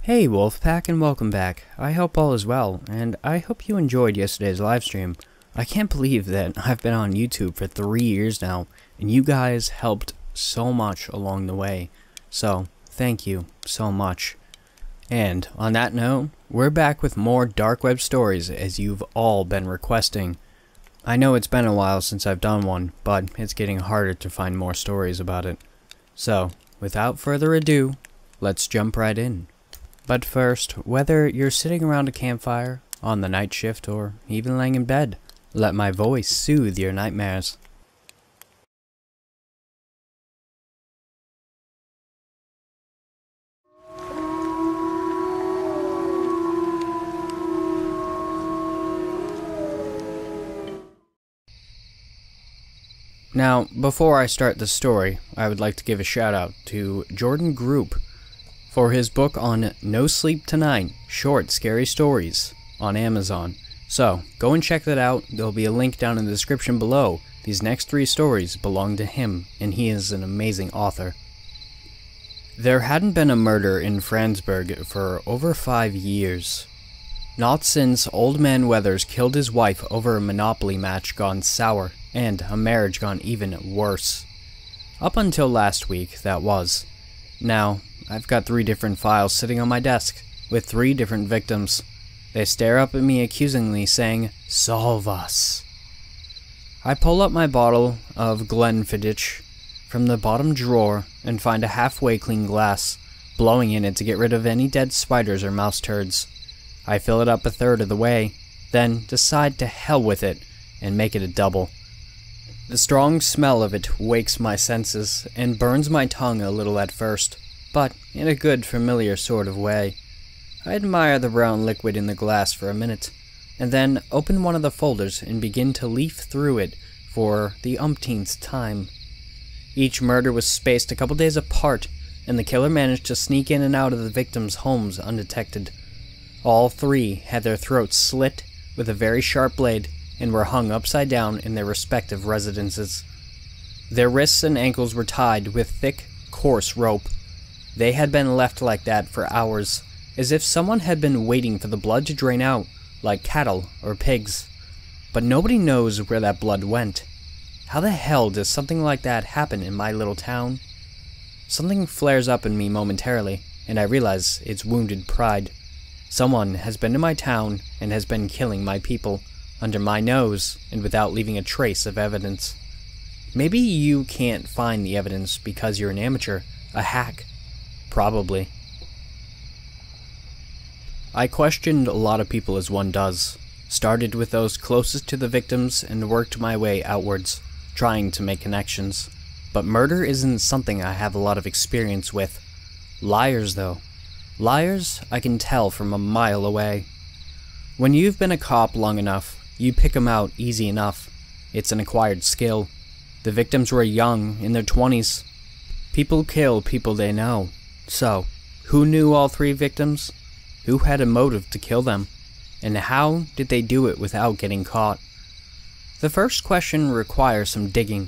Hey Wolfpack, and welcome back. I hope all is well, and I hope you enjoyed yesterday's livestream. I can't believe that I've been on YouTube for 3 years now, and you guys helped so much along the way. So, thank you so much. And, on that note, we're back with more Dark Web stories as you've all been requesting. I know it's been a while since I've done one, but it's getting harder to find more stories about it. So, without further ado, let's jump right in. But first, whether you're sitting around a campfire, on the night shift, or even laying in bed, let my voice soothe your nightmares. Now, before I start the story, I would like to give a shout out to Jordan Group for his book on No Sleep Tonight, Short Scary Stories on Amazon. So, go and check that out. There'll be a link down in the description below. These next 3 stories belong to him, and he is an amazing author. There hadn't been a murder in Franzburg for over 5 years. Not since Old Man Weathers killed his wife over a Monopoly match gone sour, and a marriage gone even worse. Up until last week, that was. Now, I've got 3 different files sitting on my desk, with 3 different victims. They stare up at me accusingly, saying, "Solve us." I pull up my bottle of Glenfiddich from the bottom drawer and find a halfway clean glass, blowing in it to get rid of any dead spiders or mouse turds. I fill it up a third of the way, then decide to hell with it and make it a double. The strong smell of it wakes my senses and burns my tongue a little at first, but in a good, familiar sort of way. I admire the brown liquid in the glass for a minute, and then open one of the folders and begin to leaf through it for the umpteenth time. Each murder was spaced a couple days apart, and the killer managed to sneak in and out of the victims' homes undetected. All 3 had their throats slit with a very sharp blade and were hung upside down in their respective residences. Their wrists and ankles were tied with thick, coarse rope. They had been left like that for hours, as if someone had been waiting for the blood to drain out, like cattle or pigs. But nobody knows where that blood went. How the hell does something like that happen in my little town? Something flares up in me momentarily, and I realize it's wounded pride. Someone has been to my town and has been killing my people, under my nose and without leaving a trace of evidence. Maybe you can't find the evidence because you're an amateur, a hack. Probably. I questioned a lot of people as one does. Started with those closest to the victims and worked my way outwards, trying to make connections. But murder isn't something I have a lot of experience with. Liars, though. Liars, I can tell from a mile away. When you've been a cop long enough, you pick 'em out easy enough. It's an acquired skill. The victims were young, in their 20s. People kill people they know. So, who knew all 3 victims? Who had a motive to kill them? And how did they do it without getting caught? The first question requires some digging.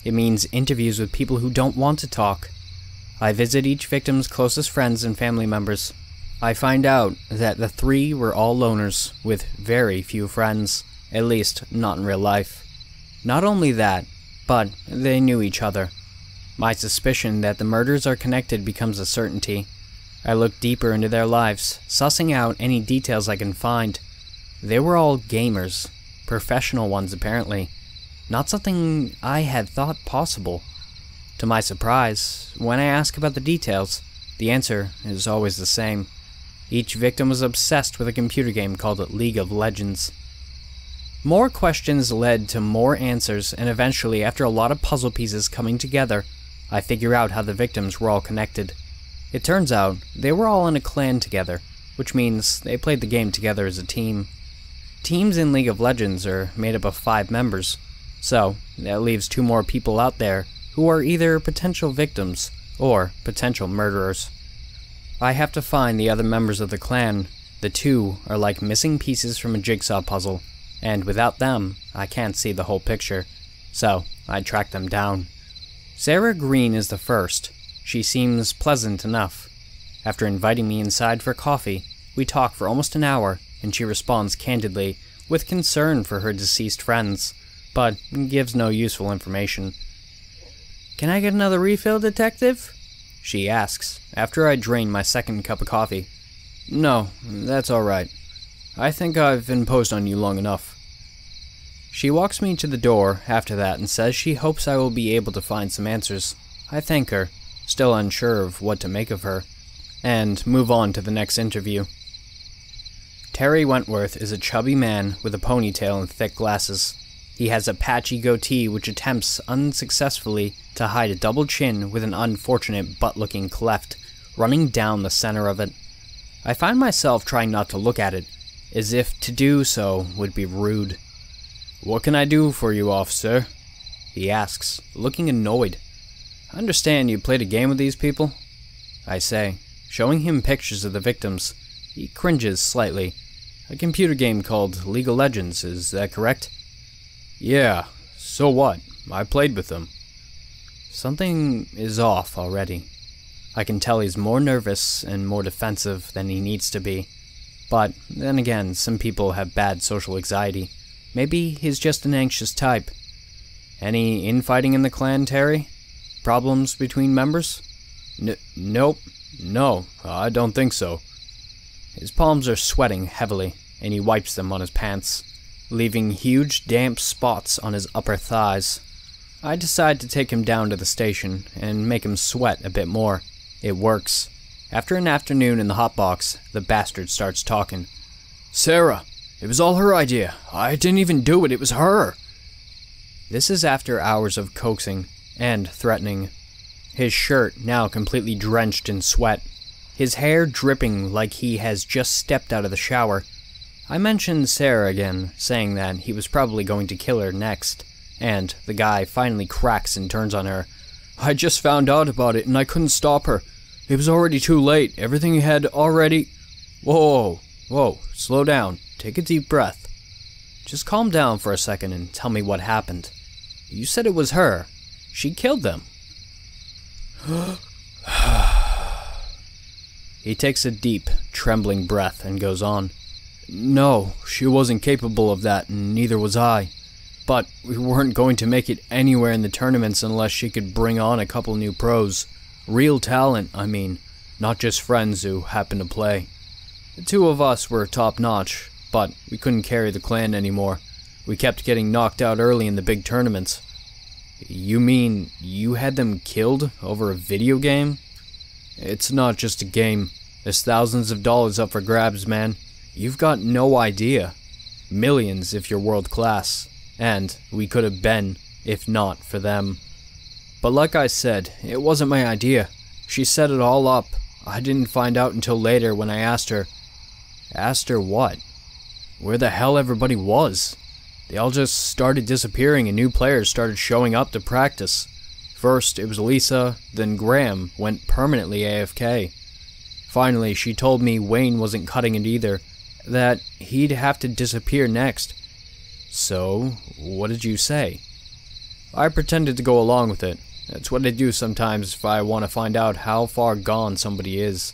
It means interviews with people who don't want to talk. I visit each victim's closest friends and family members. I find out that the 3 were all loners, with very few friends, at least not in real life. Not only that, but they knew each other. My suspicion that the murders are connected becomes a certainty. I look deeper into their lives, sussing out any details I can find. They were all gamers, professional ones apparently. Not something I had thought possible. To my surprise, when I ask about the details, the answer is always the same. Each victim was obsessed with a computer game called League of Legends. More questions led to more answers, and eventually, after a lot of puzzle pieces coming together, I figure out how the victims were all connected. It turns out they were all in a clan together, which means they played the game together as a team. Teams in League of Legends are made up of 5 members, so that leaves 2 more people out there who are either potential victims or potential murderers. I have to find the other members of the clan. The 2 are like missing pieces from a jigsaw puzzle, and without them, I can't see the whole picture, so I track them down. Sarah Green is the first. She seems pleasant enough. After inviting me inside for coffee, we talk for almost an hour, and she responds candidly with concern for her deceased friends, but gives no useful information. "Can I get another refill, detective?" she asks, after I drain my second cup of coffee. "No, that's alright. I think I've imposed on you long enough." She walks me to the door after that and says she hopes I will be able to find some answers. I thank her, still unsure of what to make of her, and move on to the next interview. Terry Wentworth is a chubby man with a ponytail and thick glasses. He has a patchy goatee which attempts unsuccessfully to hide a double chin with an unfortunate butt-looking cleft running down the center of it. I find myself trying not to look at it, as if to do so would be rude. "What can I do for you, officer?" he asks, looking annoyed. "I understand you played a game with these people?" I say, showing him pictures of the victims. He cringes slightly. "A computer game called League of Legends, is that correct?" "Yeah, so what? I played with them." Something is off already. I can tell he's more nervous and more defensive than he needs to be. But then again, some people have bad social anxiety. Maybe he's just an anxious type. "Any infighting in the clan, Terry? Problems between members?" Nope. No, I don't think so." His palms are sweating heavily, and he wipes them on his pants, leaving huge damp spots on his upper thighs. I decide to take him down to the station and make him sweat a bit more. It works. After an afternoon in the hotbox, the bastard starts talking. "Sarah, it was all her idea. I didn't even do it, it was her." This is after hours of coaxing and threatening. His shirt now completely drenched in sweat. His hair dripping like he has just stepped out of the shower. I mentioned Sarah again, saying that he was probably going to kill her next, and the guy finally cracks and turns on her. "I just found out about it and I couldn't stop her. It was already too late. Everything had already..." Whoa, slow down. Take a deep breath. Just calm down for a second and tell me what happened. You said it was her. She killed them. He takes a deep, trembling breath and goes on. "No, she wasn't capable of that, and neither was I. But we weren't going to make it anywhere in the tournaments unless she could bring on a couple new pros. Real talent, I mean, not just friends who happen to play. The two of us were top-notch, but we couldn't carry the clan anymore. We kept getting knocked out early in the big tournaments." "You mean you had them killed over a video game?" "It's not just a game. There's thousands of dollars up for grabs, man. You've got no idea. Millions if you're world class. And we could have been, if not for them. But like I said, it wasn't my idea. She set it all up. I didn't find out until later when I asked her." "Asked her what?" "Where the hell everybody was. They all just started disappearing and new players started showing up to practice. First it was Lisa, then Graham went permanently AFK. Finally she told me Wayne wasn't cutting it either, that he'd have to disappear next." "So, what did you say?" "I pretended to go along with it. That's what I do sometimes if I want to find out how far gone somebody is.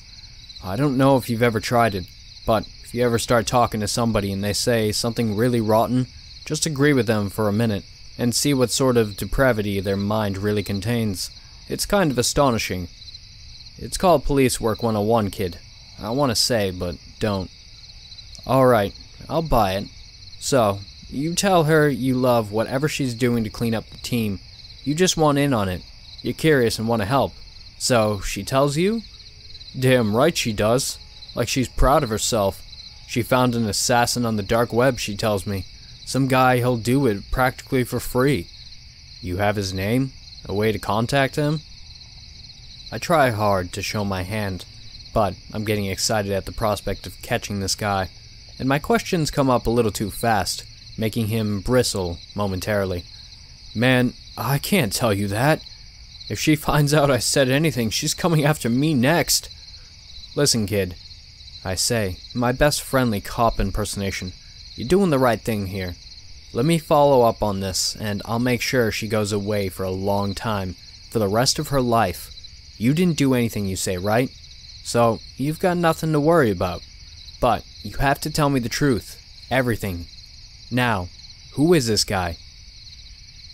I don't know if you've ever tried it, but if you ever start talking to somebody and they say something really rotten, just agree with them for a minute and see what sort of depravity their mind really contains. It's kind of astonishing. It's called Police Work 101, kid. I want to say, but don't." "Alright, I'll buy it. So, you tell her you love whatever she's doing to clean up the team. You just want in on it. You're curious and want to help. So, she tells you?" "Damn right she does. Like she's proud of herself. She found an assassin on the dark web, she tells me. Some guy who'll do it practically for free." "You have his name? A way to contact him?" I try hard to show my hand, but I'm getting excited at the prospect of catching this guy, and my questions come up a little too fast, making him bristle momentarily. "Man, I can't tell you that. If she finds out I said anything, she's coming after me next." "Listen, kid," I say, my best friendly cop impersonation. "You're doing the right thing here. Let me follow up on this, and I'll make sure she goes away for a long time, for the rest of her life. You didn't do anything you say, right? so you've got nothing to worry about. But you have to tell me the truth. Everything. Now, who is this guy?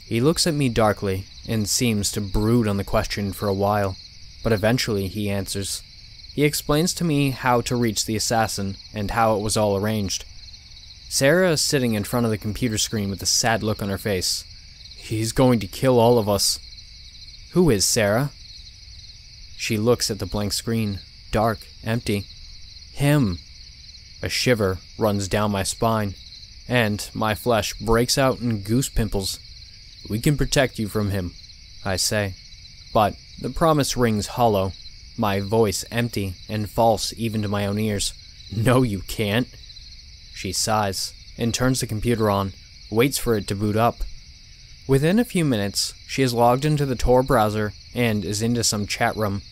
He looks at me darkly and seems to brood on the question for a while, but eventually he answers. He explains to me how to reach the assassin and how it was all arranged. Sarah is sitting in front of the computer screen with a sad look on her face. He's going to kill all of us. Who is Sarah? She looks at the blank screen, dark, empty. Him. A shiver runs down my spine, and my flesh breaks out in goose pimples. We can protect you from him, I say. But the promise rings hollow, my voice empty and false even to my own ears. No, you can't. She sighs and turns the computer on, waits for it to boot up. Within a few minutes, she is logged into the Tor browser and is into some chat room.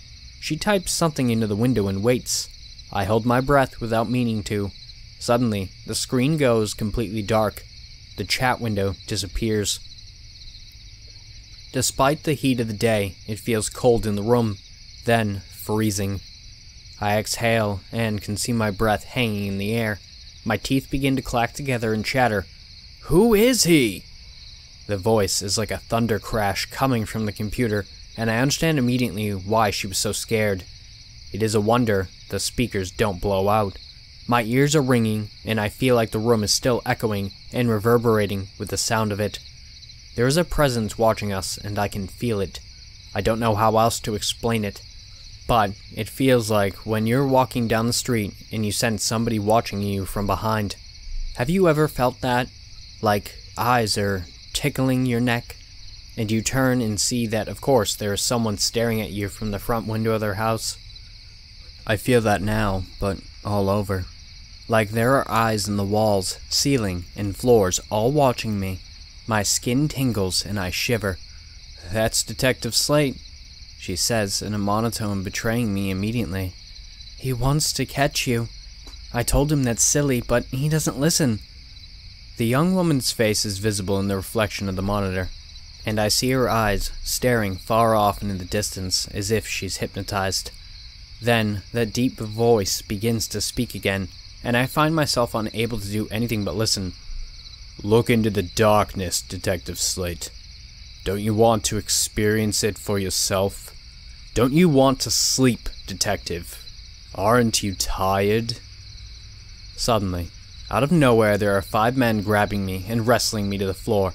She types something into the window and waits. I hold my breath without meaning to. Suddenly, the screen goes completely dark. The chat window disappears. Despite the heat of the day, it feels cold in the room, then freezing. I exhale and can see my breath hanging in the air. My teeth begin to clack together and chatter. Who is he? The voice is like a thunder crash coming from the computer, and I understand immediately why she was so scared. It is a wonder the speakers don't blow out. My ears are ringing, and I feel like the room is still echoing and reverberating with the sound of it. There is a presence watching us, and I can feel it. I don't know how else to explain it, but it feels like when you're walking down the street and you sense somebody watching you from behind. Have you ever felt that? Like eyes are tickling your neck, and you turn and see that, of course, there is someone staring at you from the front window of their house? I feel that now, but all over. Like there are eyes in the walls, ceiling, and floors all watching me. My skin tingles and I shiver. That's Detective Slate, she says in a monotone betraying me immediately. He wants to catch you. I told him that's silly, but he doesn't listen. The young woman's face is visible in the reflection of the monitor, and I see her eyes staring far off into the distance as if she's hypnotized. Then that deep voice begins to speak again, and I find myself unable to do anything but listen. Look into the darkness, Detective Slate. Don't you want to experience it for yourself? Don't you want to sleep, Detective? Aren't you tired? Suddenly, out of nowhere, there are 5 men grabbing me and wrestling me to the floor.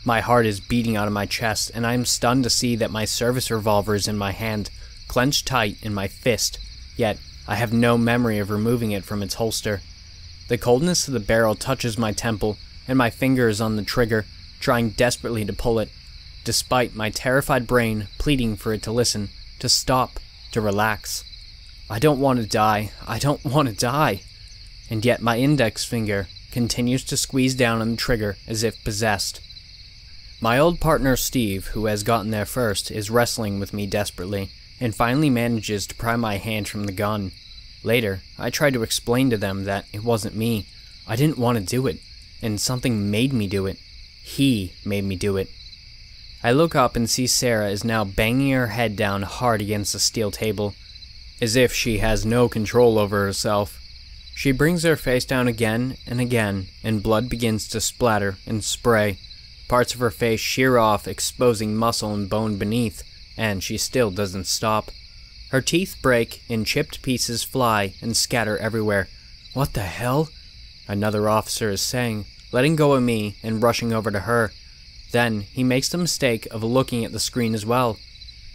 My heart is beating out of my chest, and I am stunned to see that my service revolver is in my hand, clenched tight in my fist, yet I have no memory of removing it from its holster. The coldness of the barrel touches my temple, and my finger is on the trigger, trying desperately to pull it, despite my terrified brain pleading for it to listen, to stop, to relax. I don't want to die. I don't want to die. And yet my index finger continues to squeeze down on the trigger as if possessed. My old partner Steve, who has gotten there first, is wrestling with me desperately, and finally manages to pry my hand from the gun. Later, I try to explain to them that it wasn't me. I didn't want to do it, and something made me do it. He made me do it. I look up and see Sarah is now banging her head down hard against the steel table, as if she has no control over herself. She brings her face down again, and blood begins to splatter and spray. Parts of her face shear off, exposing muscle and bone beneath, and she still doesn't stop. Her teeth break, and chipped pieces fly and scatter everywhere. What the hell? Another officer is saying, letting go of me and rushing over to her. Then he makes the mistake of looking at the screen as well.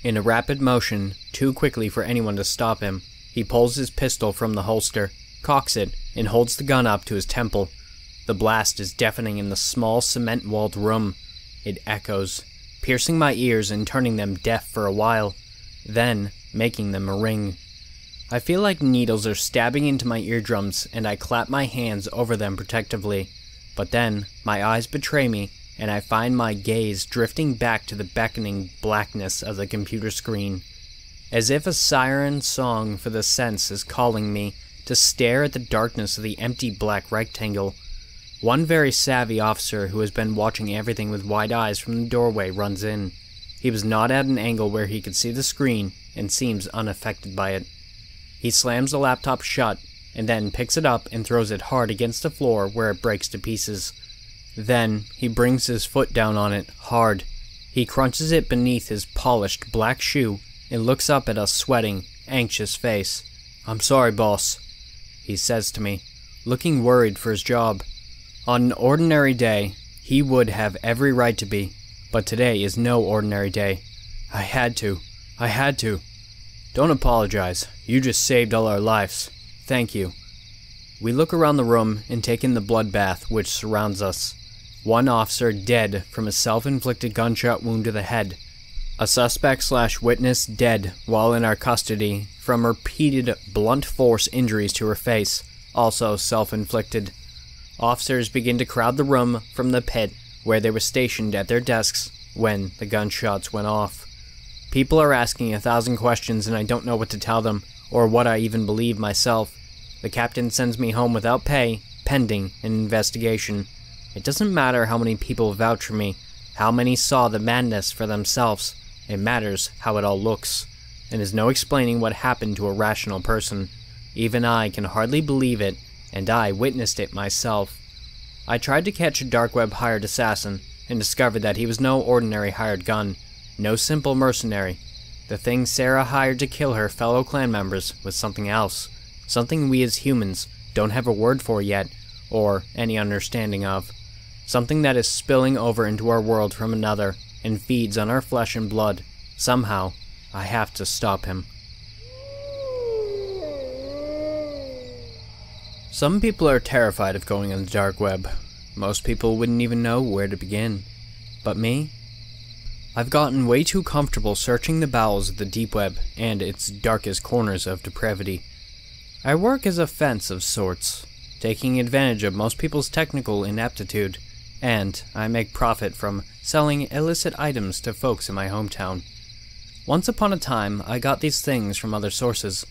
In a rapid motion, too quickly for anyone to stop him, he pulls his pistol from the holster, cocks it, and holds the gun up to his temple. The blast is deafening in the small cement-walled room. It echoes, piercing my ears and turning them deaf for a while, then making them ring. I feel like needles are stabbing into my eardrums, and I clap my hands over them protectively. But then, my eyes betray me, and I find my gaze drifting back to the beckoning blackness of the computer screen. As if a siren song for the sense is calling me to stare at the darkness of the empty black rectangle. One very savvy officer who has been watching everything with wide eyes from the doorway runs in. He was not at an angle where he could see the screen and seems unaffected by it. He slams the laptop shut, and then picks it up and throws it hard against the floor where it breaks to pieces. Then, he brings his foot down on it, hard. He crunches it beneath his polished black shoe and looks up at a sweating, anxious face. "I'm sorry, boss," he says to me, looking worried for his job. On an ordinary day, he would have every right to be, but today is no ordinary day. I had to. Don't apologize. You just saved all our lives. Thank you. We look around the room and take in the bloodbath which surrounds us. One officer dead from a self-inflicted gunshot wound to the head. A suspect/witness dead while in our custody from repeated blunt force injuries to her face, also self-inflicted. Officers begin to crowd the room from the pit where they were stationed at their desks when the gunshots went off. People are asking 1,000 questions and I don't know what to tell them, or what I even believe myself. The captain sends me home without pay, pending an investigation. It doesn't matter how many people vouch for me, how many saw the madness for themselves. It matters how it all looks, and there's no explaining what happened to a rational person. Even I can hardly believe it, and I witnessed it myself. I tried to catch a dark web hired assassin, and discovered that he was no ordinary hired gun, no simple mercenary. The thing Sarah hired to kill her fellow clan members was something else, something we as humans don't have a word for yet, or any understanding of. Something that is spilling over into our world from another, and feeds on our flesh and blood. Somehow, I have to stop him. Some people are terrified of going on the dark web. Most people wouldn't even know where to begin. But me? I've gotten way too comfortable searching the bowels of the deep web and its darkest corners of depravity. I work as a fence of sorts, taking advantage of most people's technical ineptitude, and I make profit from selling illicit items to folks in my hometown. Once upon a time, I got these things from other sources,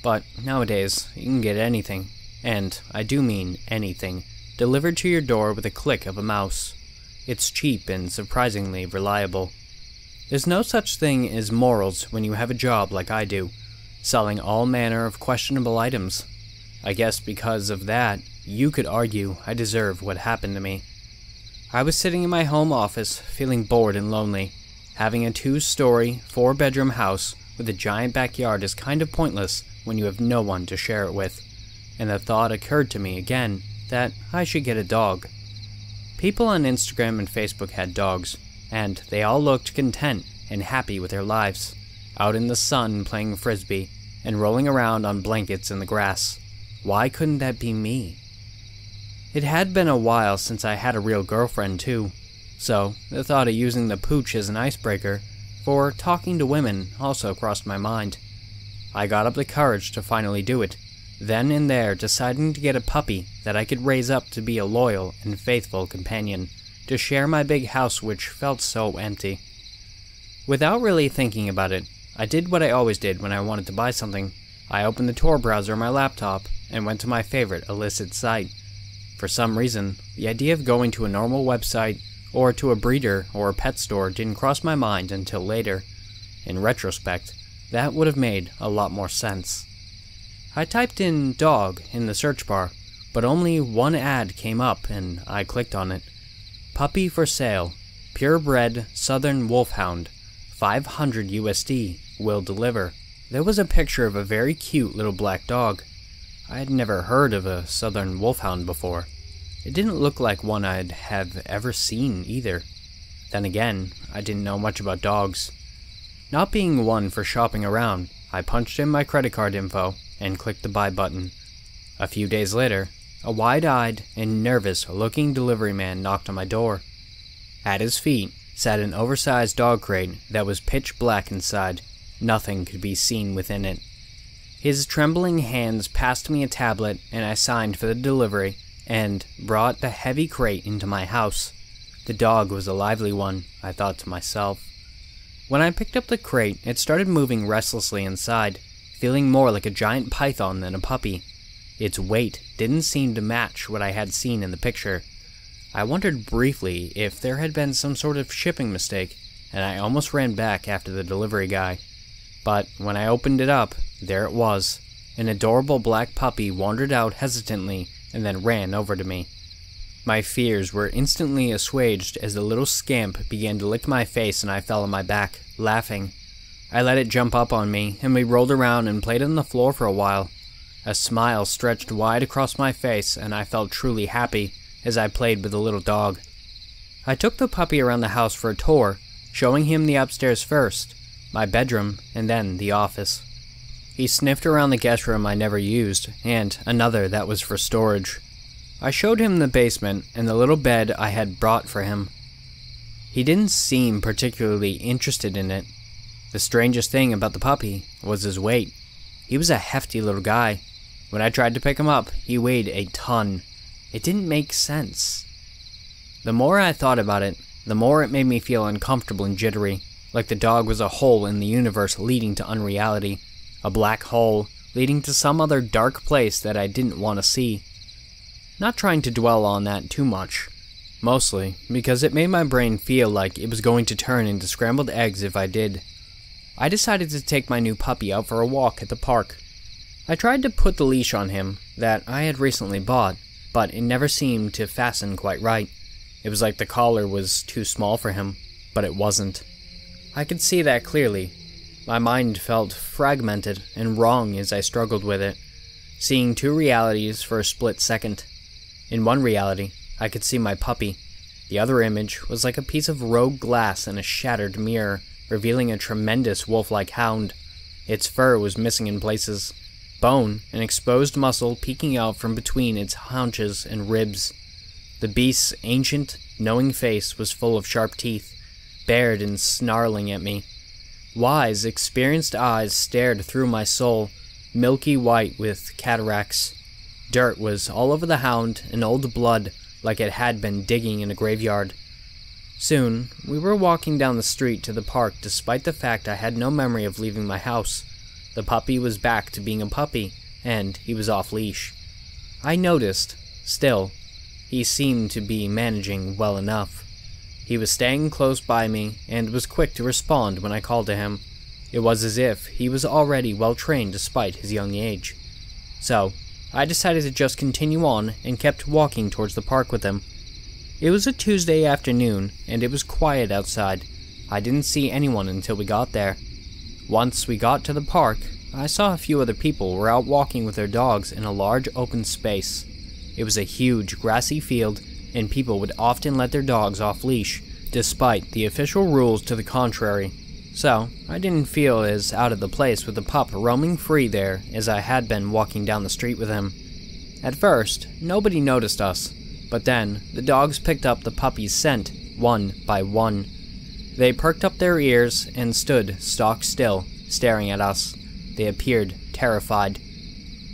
but nowadays, you can get anything, and I do mean anything, delivered to your door with a click of a mouse. It's cheap and surprisingly reliable. There's no such thing as morals when you have a job like I do, selling all manner of questionable items. I guess because of that, you could argue I deserve what happened to me. I was sitting in my home office, feeling bored and lonely. Having a 2-story, 4-bedroom house with a giant backyard is kind of pointless when you have no one to share it with. And the thought occurred to me again that I should get a dog. People on Instagram and Facebook had dogs, and they all looked content and happy with their lives, out in the sun playing frisbee and rolling around on blankets in the grass. Why couldn't that be me? It had been a while since I had a real girlfriend too, so the thought of using the pooch as an icebreaker for talking to women also crossed my mind. I got up the courage to finally do it, then and there deciding to get a puppy that I could raise up to be a loyal and faithful companion, to share my big house which felt so empty. Without really thinking about it, I did what I always did when I wanted to buy something. I opened the Tor browser on my laptop and went to my favorite illicit site. For some reason, the idea of going to a normal website or to a breeder or a pet store didn't cross my mind until later. In retrospect, that would have made a lot more sense. I typed in dog in the search bar, but only one ad came up and I clicked on it. Puppy for sale, purebred Southern Wolfhound, 500 USD, will deliver. There was a picture of a very cute little black dog. I had never heard of a Southern Wolfhound before. It didn't look like one I'd have ever seen either. Then again, I didn't know much about dogs. Not being one for shopping around, I punched in my credit card info and clicked the buy button. A few days later, a wide-eyed and nervous-looking delivery man knocked on my door. At his feet sat an oversized dog crate that was pitch black inside. Nothing could be seen within it. His trembling hands passed me a tablet and I signed for the delivery and brought the heavy crate into my house. The dog was a lively one, I thought to myself. When I picked up the crate, it started moving restlessly inside, feeling more like a giant python than a puppy. Its weight didn't seem to match what I had seen in the picture. I wondered briefly if there had been some sort of shipping mistake, and I almost ran back after the delivery guy. But when I opened it up, there it was, an adorable black puppy wandered out hesitantly and then ran over to me. My fears were instantly assuaged as the little scamp began to lick my face and I fell on my back, laughing. I let it jump up on me, and we rolled around and played on the floor for a while. A smile stretched wide across my face, and I felt truly happy as I played with the little dog. I took the puppy around the house for a tour, showing him the upstairs first, my bedroom, and then the office. He sniffed around the guest room I never used, and another that was for storage. I showed him the basement and the little bed I had brought for him. He didn't seem particularly interested in it. The strangest thing about the puppy was his weight. He was a hefty little guy. When I tried to pick him up, he weighed a ton. It didn't make sense. The more I thought about it, the more it made me feel uncomfortable and jittery, like the dog was a hole in the universe leading to unreality, a black hole leading to some other dark place that I didn't want to see. Not trying to dwell on that too much, mostly because it made my brain feel like it was going to turn into scrambled eggs if I did. I decided to take my new puppy out for a walk at the park. I tried to put the leash on him that I had recently bought, but it never seemed to fasten quite right. It was like the collar was too small for him, but it wasn't. I could see that clearly. My mind felt fragmented and wrong as I struggled with it, seeing two realities for a split second. In one reality, I could see my puppy. The other image was like a piece of rogue glass in a shattered mirror, revealing a tremendous wolf-like hound. Its fur was missing in places, bone and exposed muscle peeking out from between its haunches and ribs. The beast's ancient, knowing face was full of sharp teeth, bared and snarling at me. Wise, experienced eyes stared through my soul, milky white with cataracts. Dirt was all over the hound and old blood like it had been digging in a graveyard. Soon, we were walking down the street to the park despite the fact I had no memory of leaving my house. The puppy was back to being a puppy, and he was off leash. I noticed, still, he seemed to be managing well enough. He was staying close by me and was quick to respond when I called to him. It was as if he was already well trained despite his young age. So, I decided to just continue on and kept walking towards the park with him. It was a Tuesday afternoon, and it was quiet outside. I didn't see anyone until we got there. Once we got to the park, I saw a few other people were out walking with their dogs in a large open space. It was a huge grassy field, and people would often let their dogs off leash, despite the official rules to the contrary. So, I didn't feel as out of the place with the pup roaming free there as I had been walking down the street with him. At first, nobody noticed us, but then the dogs picked up the puppy's scent, one by one. They perked up their ears and stood stock still, staring at us. They appeared terrified.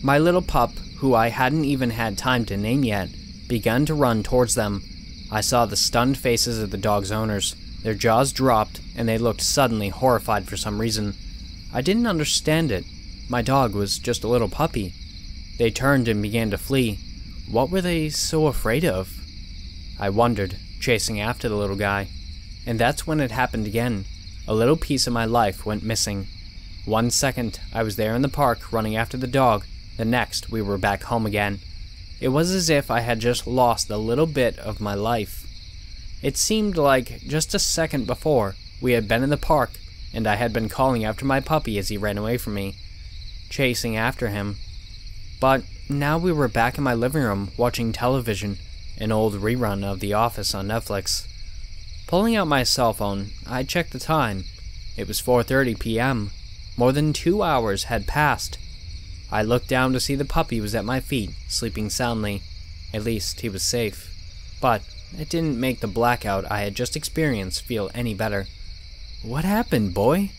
My little pup, who I hadn't even had time to name yet, began to run towards them. I saw the stunned faces of the dog's owners. Their jaws dropped, and they looked suddenly horrified for some reason. I didn't understand it. My dog was just a little puppy. They turned and began to flee. What were they so afraid of? I wondered, chasing after the little guy. And that's when it happened again. A little piece of my life went missing. 1 second, I was there in the park running after the dog. The next, we were back home again. It was as if I had just lost a little bit of my life. It seemed like just a second before, we had been in the park, and I had been calling after my puppy as he ran away from me, chasing after him. But now we were back in my living room watching television, an old rerun of The Office on Netflix. Pulling out my cell phone, I checked the time. It was 4:30 p.m. More than 2 hours had passed. I looked down to see the puppy was at my feet, sleeping soundly. At least he was safe. But it didn't make the blackout I had just experienced feel any better. "What happened, boy?"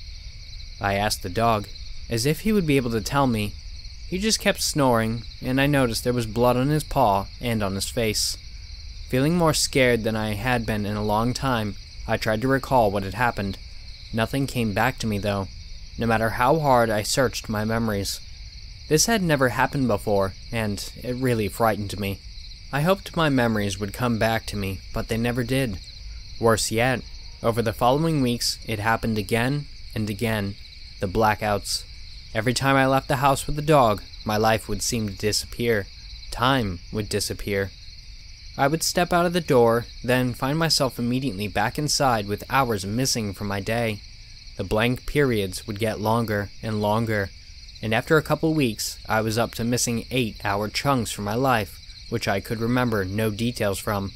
I asked the dog, as if he would be able to tell me. He just kept snoring, and I noticed there was blood on his paw and on his face. Feeling more scared than I had been in a long time, I tried to recall what had happened. Nothing came back to me, though, no matter how hard I searched my memories. This had never happened before, and it really frightened me. I hoped my memories would come back to me, but they never did. Worse yet, over the following weeks, it happened again and again. The blackouts. Every time I left the house with the dog, my life would seem to disappear. Time would disappear. I would step out of the door, then find myself immediately back inside with hours missing from my day. The blank periods would get longer and longer, and after a couple weeks, I was up to missing 8-hour chunks from my life, which I could remember no details from.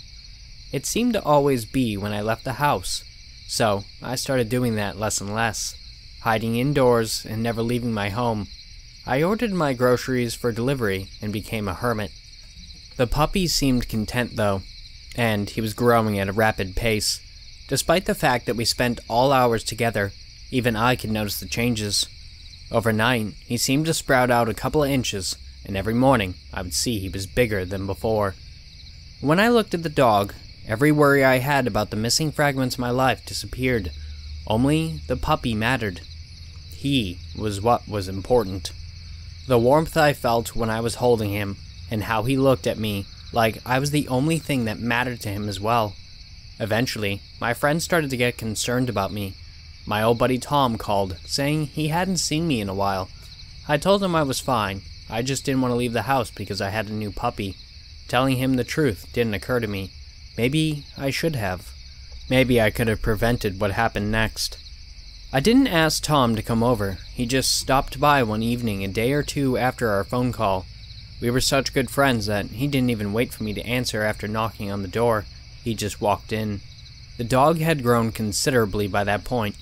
It seemed to always be when I left the house, so I started doing that less and less, hiding indoors and never leaving my home. I ordered my groceries for delivery and became a hermit. The puppy seemed content though, and he was growing at a rapid pace. Despite the fact that we spent all hours together, even I could notice the changes. Overnight, he seemed to sprout out a couple of inches, and every morning I would see he was bigger than before. When I looked at the dog, every worry I had about the missing fragments of my life disappeared. Only the puppy mattered. He was what was important. The warmth I felt when I was holding him, and how he looked at me like I was the only thing that mattered to him as well. Eventually, my friends started to get concerned about me. My old buddy Tom called, saying he hadn't seen me in a while. I told him I was fine, I just didn't want to leave the house because I had a new puppy. Telling him the truth didn't occur to me. Maybe I should have. Maybe I could have prevented what happened next. I didn't ask Tom to come over, he just stopped by one evening a day or two after our phone call. We were such good friends that he didn't even wait for me to answer after knocking on the door. He just walked in. The dog had grown considerably by that point.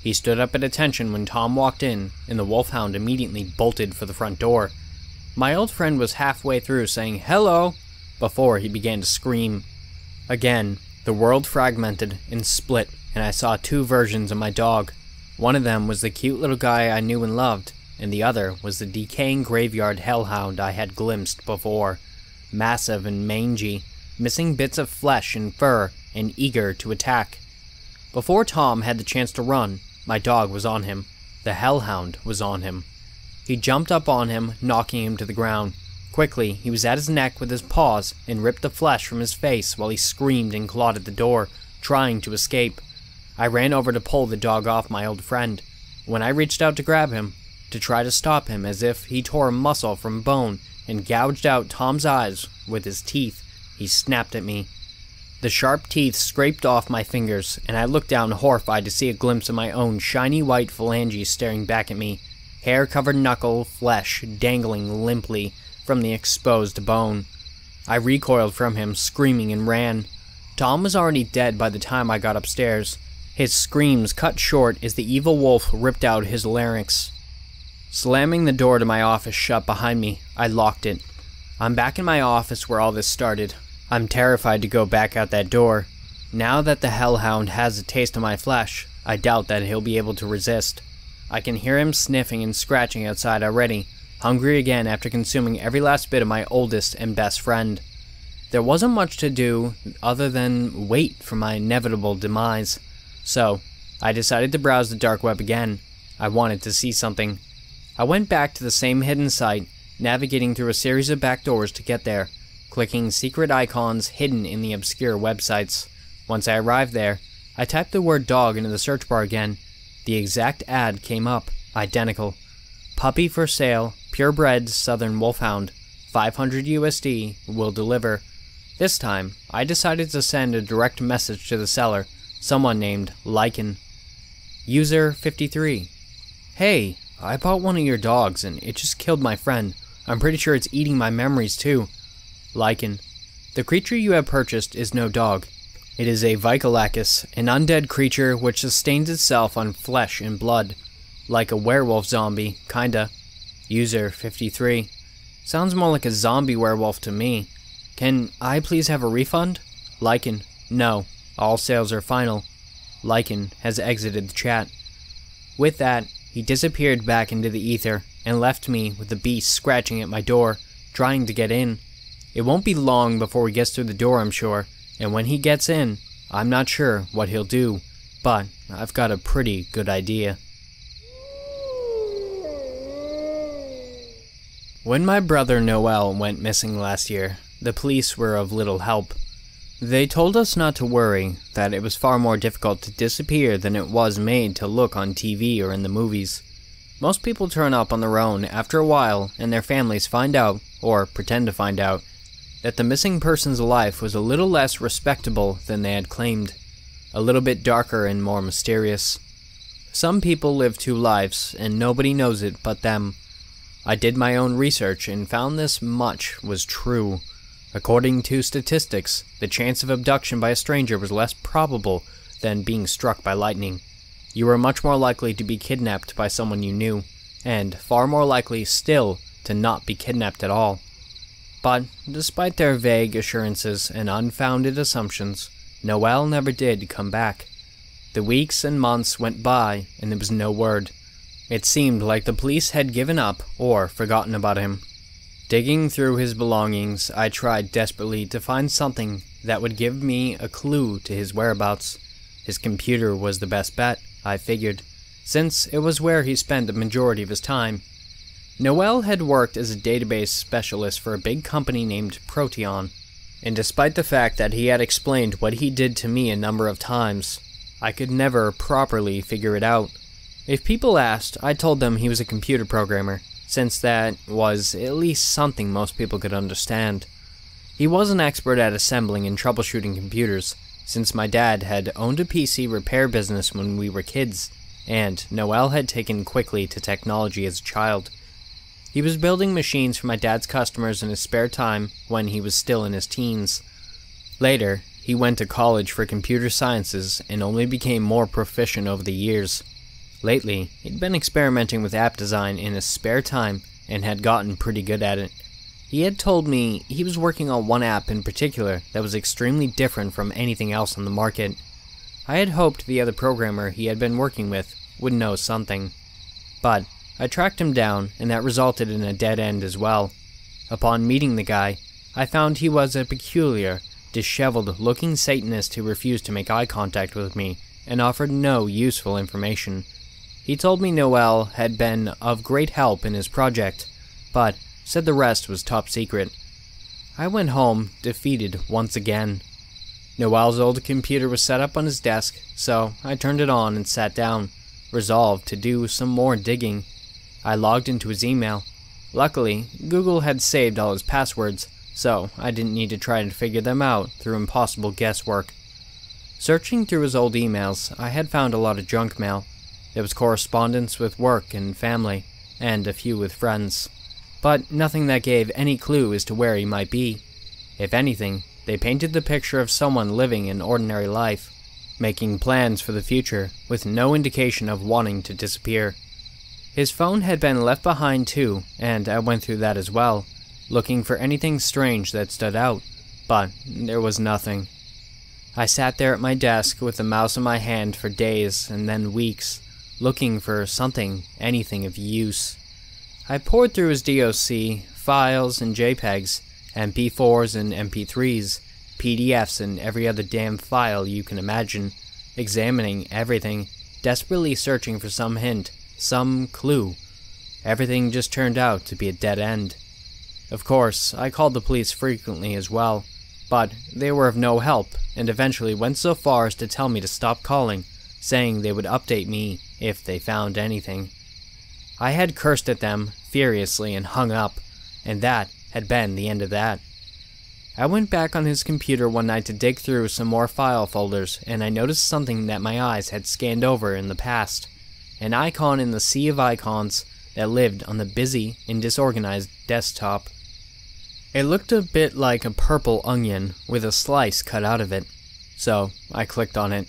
He stood up at attention when Tom walked in, and the wolfhound immediately bolted for the front door. My old friend was halfway through saying hello before he began to scream. Again, the world fragmented and split, and I saw two versions of my dog. One of them was the cute little guy I knew and loved, and the other was the decaying graveyard hellhound I had glimpsed before. Massive and mangy, missing bits of flesh and fur, and eager to attack. Before Tom had the chance to run, my dog was on him. The hellhound was on him. He jumped up on him, knocking him to the ground. Quickly, he was at his neck with his paws and ripped the flesh from his face while he screamed and clawed at the door, trying to escape. I ran over to pull the dog off my old friend. When I reached out to grab him, to try to stop him as if he tore a muscle from bone and gouged out Tom's eyes with his teeth, he snapped at me. The sharp teeth scraped off my fingers, and I looked down horrified to see a glimpse of my own shiny white phalanges staring back at me, hair-covered knuckle flesh dangling limply from the exposed bone. I recoiled from him, screaming, and ran. Tom was already dead by the time I got upstairs. His screams cut short as the evil wolf ripped out his larynx. Slamming the door to my office shut behind me, I locked it. I'm back in my office where all this started. I'm terrified to go back out that door. Now that the hellhound has a taste of my flesh, I doubt that he'll be able to resist. I can hear him sniffing and scratching outside already, hungry again after consuming every last bit of my oldest and best friend. There wasn't much to do other than wait for my inevitable demise. So, I decided to browse the dark web again. I wanted to see something. I went back to the same hidden site, navigating through a series of back doors to get there, clicking secret icons hidden in the obscure websites. Once I arrived there, I typed the word dog into the search bar again. The exact ad came up, identical. Puppy for sale, purebred Southern Wolfhound, 500 USD, will deliver. This time, I decided to send a direct message to the seller, someone named Lycan. User 53. Hey, I bought one of your dogs and it just killed my friend. I'm pretty sure it's eating my memories too. Lycan. The creature you have purchased is no dog. It is a Vikalakis, an undead creature which sustains itself on flesh and blood. Like a werewolf zombie, kinda. User 53. Sounds more like a zombie werewolf to me. Can I please have a refund? Lycan. No. All sales are final. Lycan has exited the chat. With that, he disappeared back into the ether and left me with the beast scratching at my door, trying to get in. It won't be long before he gets through the door, I'm sure, and when he gets in, I'm not sure what he'll do, but I've got a pretty good idea. When my brother Noel went missing last year, the police were of little help. They told us not to worry, that it was far more difficult to disappear than it was made to look on TV or in the movies. Most people turn up on their own after a while, and their families find out, or pretend to find out, that the missing person's life was a little less respectable than they had claimed, a little bit darker and more mysterious. Some people live two lives, and nobody knows it but them. I did my own research and found this much was true. According to statistics, the chance of abduction by a stranger was less probable than being struck by lightning. You were much more likely to be kidnapped by someone you knew, and far more likely still to not be kidnapped at all. But, despite their vague assurances and unfounded assumptions, Noel never did come back. The weeks and months went by, and there was no word. It seemed like the police had given up or forgotten about him. Digging through his belongings, I tried desperately to find something that would give me a clue to his whereabouts. His computer was the best bet, I figured, since it was where he spent the majority of his time. Noel had worked as a database specialist for a big company named Proteon, and despite the fact that he had explained what he did to me a number of times, I could never properly figure it out. If people asked, I told them he was a computer programmer, since that was at least something most people could understand. He was an expert at assembling and troubleshooting computers, since my dad had owned a PC repair business when we were kids, and Noel had taken quickly to technology as a child. He was building machines for my dad's customers in his spare time when he was still in his teens. Later, he went to college for computer sciences and only became more proficient over the years. Lately, he'd been experimenting with app design in his spare time and had gotten pretty good at it. He had told me he was working on one app in particular that was extremely different from anything else on the market. I had hoped the other programmer he had been working with would know something. But I tracked him down, and that resulted in a dead end as well. Upon meeting the guy, I found he was a peculiar, disheveled-looking Satanist who refused to make eye contact with me and offered no useful information. He told me Noel had been of great help in his project, but said the rest was top secret. I went home, defeated once again. Noel's old computer was set up on his desk, so I turned it on and sat down, resolved to do some more digging. I logged into his email. Luckily, Google had saved all his passwords, so I didn't need to try to figure them out through impossible guesswork. Searching through his old emails, I had found a lot of junk mail. There was correspondence with work and family, and a few with friends, but nothing that gave any clue as to where he might be. If anything, they painted the picture of someone living an ordinary life, making plans for the future with no indication of wanting to disappear. His phone had been left behind too, and I went through that as well, looking for anything strange that stood out, but there was nothing. I sat there at my desk with the mouse in my hand for days and then weeks, looking for something, anything of use. I poured through his DOC, files and JPEGs, MP4s and MP3s, PDFs and every other damn file you can imagine, examining everything, desperately searching for some hint, some clue. Everything just turned out to be a dead end. Of course, I called the police frequently as well, but they were of no help and eventually went so far as to tell me to stop calling, saying they would update me if they found anything. I had cursed at them furiously and hung up, and that had been the end of that. I went back on his computer one night to dig through some more file folders, and I noticed something that my eyes had scanned over in the past. An icon in the sea of icons that lived on the busy and disorganized desktop. It looked a bit like a purple onion with a slice cut out of it, so I clicked on it.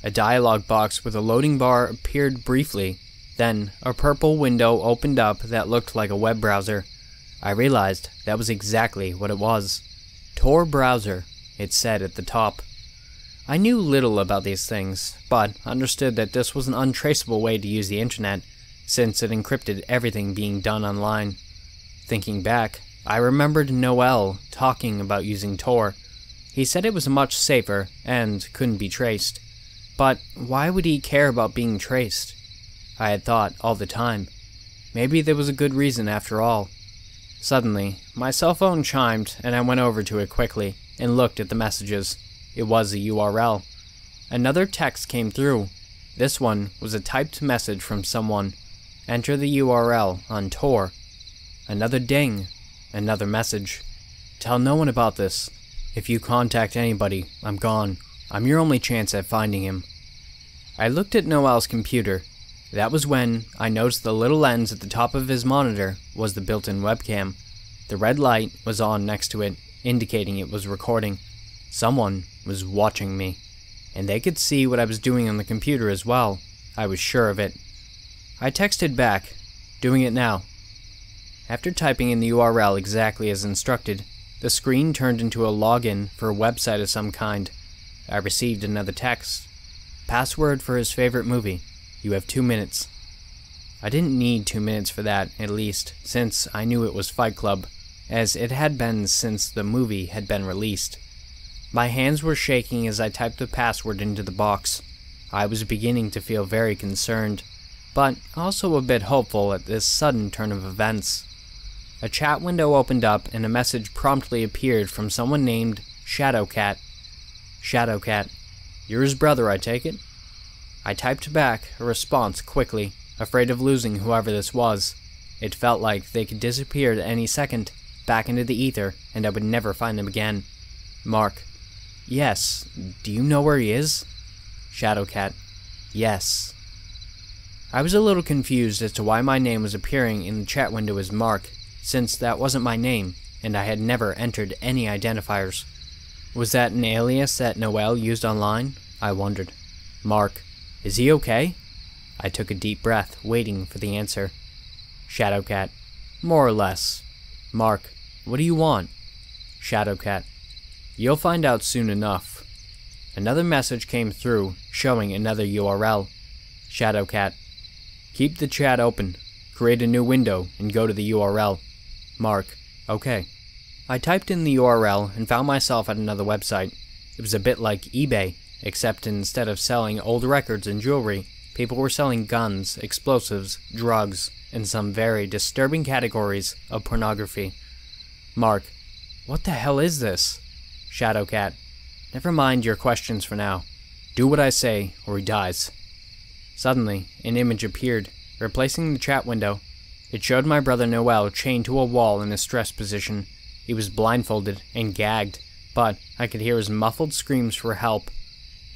A dialog box with a loading bar appeared briefly, then a purple window opened up that looked like a web browser. I realized that was exactly what it was. Tor browser, it said at the top. I knew little about these things, but understood that this was an untraceable way to use the internet, since it encrypted everything being done online. Thinking back, I remembered Noel talking about using Tor. He said it was much safer and couldn't be traced. But why would he care about being traced? I had thought all the time. Maybe there was a good reason after all. Suddenly, my cell phone chimed and I went over to it quickly and looked at the messages. It was a URL. Another text came through. This one was a typed message from someone. Enter the URL on Tor. Another ding. Another message. Tell no one about this. If you contact anybody, I'm gone. I'm your only chance at finding him. I looked at Noel's computer. That was when I noticed the little lens at the top of his monitor was the built-in webcam. The red light was on next to it, indicating it was recording. Someone was watching me. And they could see what I was doing on the computer as well. I was sure of it. I texted back, doing it now. After typing in the URL exactly as instructed, the screen turned into a login for a website of some kind. I received another text. Password for his favorite movie. You have 2 minutes. I didn't need 2 minutes for that, at least, since I knew it was Fight Club, as it had been since the movie had been released. My hands were shaking as I typed the password into the box. I was beginning to feel very concerned, but also a bit hopeful at this sudden turn of events. A chat window opened up and a message promptly appeared from someone named Shadowcat. Shadowcat, you're his brother, I take it? I typed back a response quickly, afraid of losing whoever this was. It felt like they could disappear at any second, back into the ether, and I would never find them again. Mark. Yes. Do you know where he is? Shadowcat. Yes. I was a little confused as to why my name was appearing in the chat window as Mark, since that wasn't my name, and I had never entered any identifiers. Was that an alias that Noel used online? I wondered. Mark. Is he okay? I took a deep breath, waiting for the answer. Shadowcat. More or less. Mark. What do you want? Shadowcat. You'll find out soon enough. Another message came through, showing another URL. Shadowcat. Keep the chat open. Create a new window and go to the URL. Mark. Okay. I typed in the URL and found myself at another website. It was a bit like eBay, except instead of selling old records and jewelry, people were selling guns, explosives, drugs, and some very disturbing categories of pornography. Mark. What the hell is this? Shadowcat. Never mind your questions for now. Do what I say, or he dies. Suddenly, an image appeared, replacing the chat window. It showed my brother Noel chained to a wall in a stress position. He was blindfolded and gagged, but I could hear his muffled screams for help.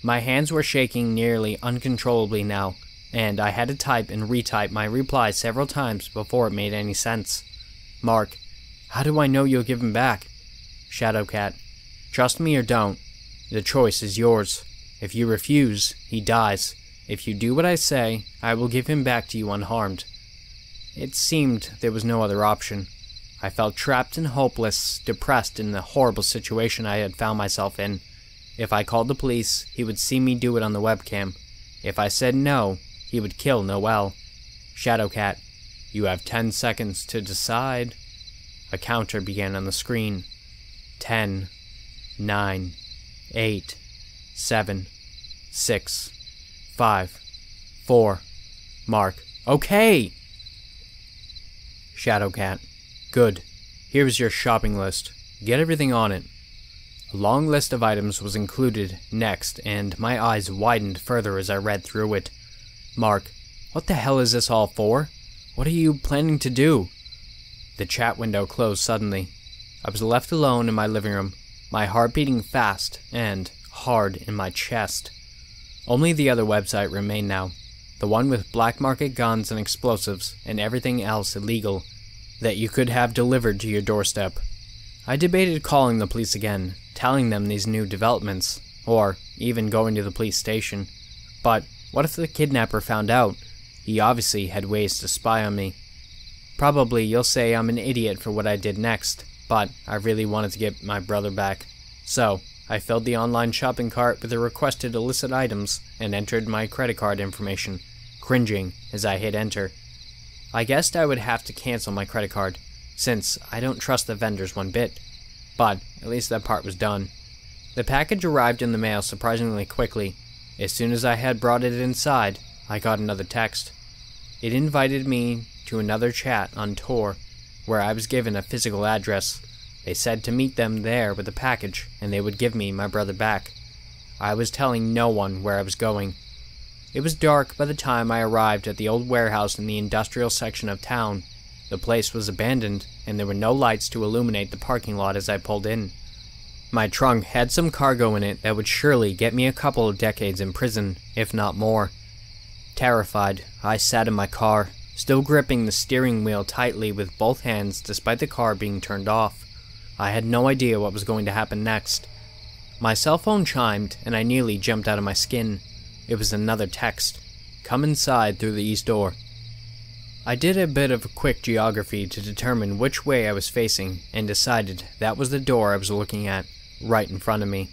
My hands were shaking nearly uncontrollably now, and I had to type and retype my reply several times before it made any sense. Mark. How do I know you'll give him back? Shadowcat. Trust me or don't. The choice is yours. If you refuse, he dies. If you do what I say, I will give him back to you unharmed. It seemed there was no other option. I felt trapped and hopeless, depressed in the horrible situation I had found myself in. If I called the police, he would see me do it on the webcam. If I said no, he would kill Noel. Shadowcat. You have 10 seconds to decide. A counter began on the screen. 10, 9, 8, 7, 6, 5, 4. Mark. Okay! Shadowcat. Good. Here's your shopping list. Get everything on it. A long list of items was included next, and my eyes widened further as I read through it. Mark. What the hell is this all for? What are you planning to do? The chat window closed suddenly. I was left alone in my living room, my heart beating fast and hard in my chest. Only the other website remained now, the one with black market guns and explosives and everything else illegal that you could have delivered to your doorstep. I debated calling the police again, telling them these new developments, or even going to the police station. But what if the kidnapper found out? He obviously had ways to spy on me. Probably you'll say I'm an idiot for what I did next, but I really wanted to get my brother back. So, I filled the online shopping cart with the requested illicit items and entered my credit card information, cringing as I hit enter. I guessed I would have to cancel my credit card, since I don't trust the vendors one bit. But at least that part was done. The package arrived in the mail surprisingly quickly. As soon as I had brought it inside, I got another text. It invited me to another chat on Tor, where I was given a physical address. They said to meet them there with the package, and they would give me my brother back. I was telling no one where I was going. It was dark by the time I arrived at the old warehouse in the industrial section of town. The place was abandoned, and there were no lights to illuminate the parking lot as I pulled in. My trunk had some cargo in it that would surely get me a couple of decades in prison, if not more. Terrified, I sat in my car, still gripping the steering wheel tightly with both hands despite the car being turned off. I had no idea what was going to happen next. My cell phone chimed, and I nearly jumped out of my skin. It was another text. Come inside through the east door. I did a bit of quick geography to determine which way I was facing, and decided that was the door I was looking at, right in front of me.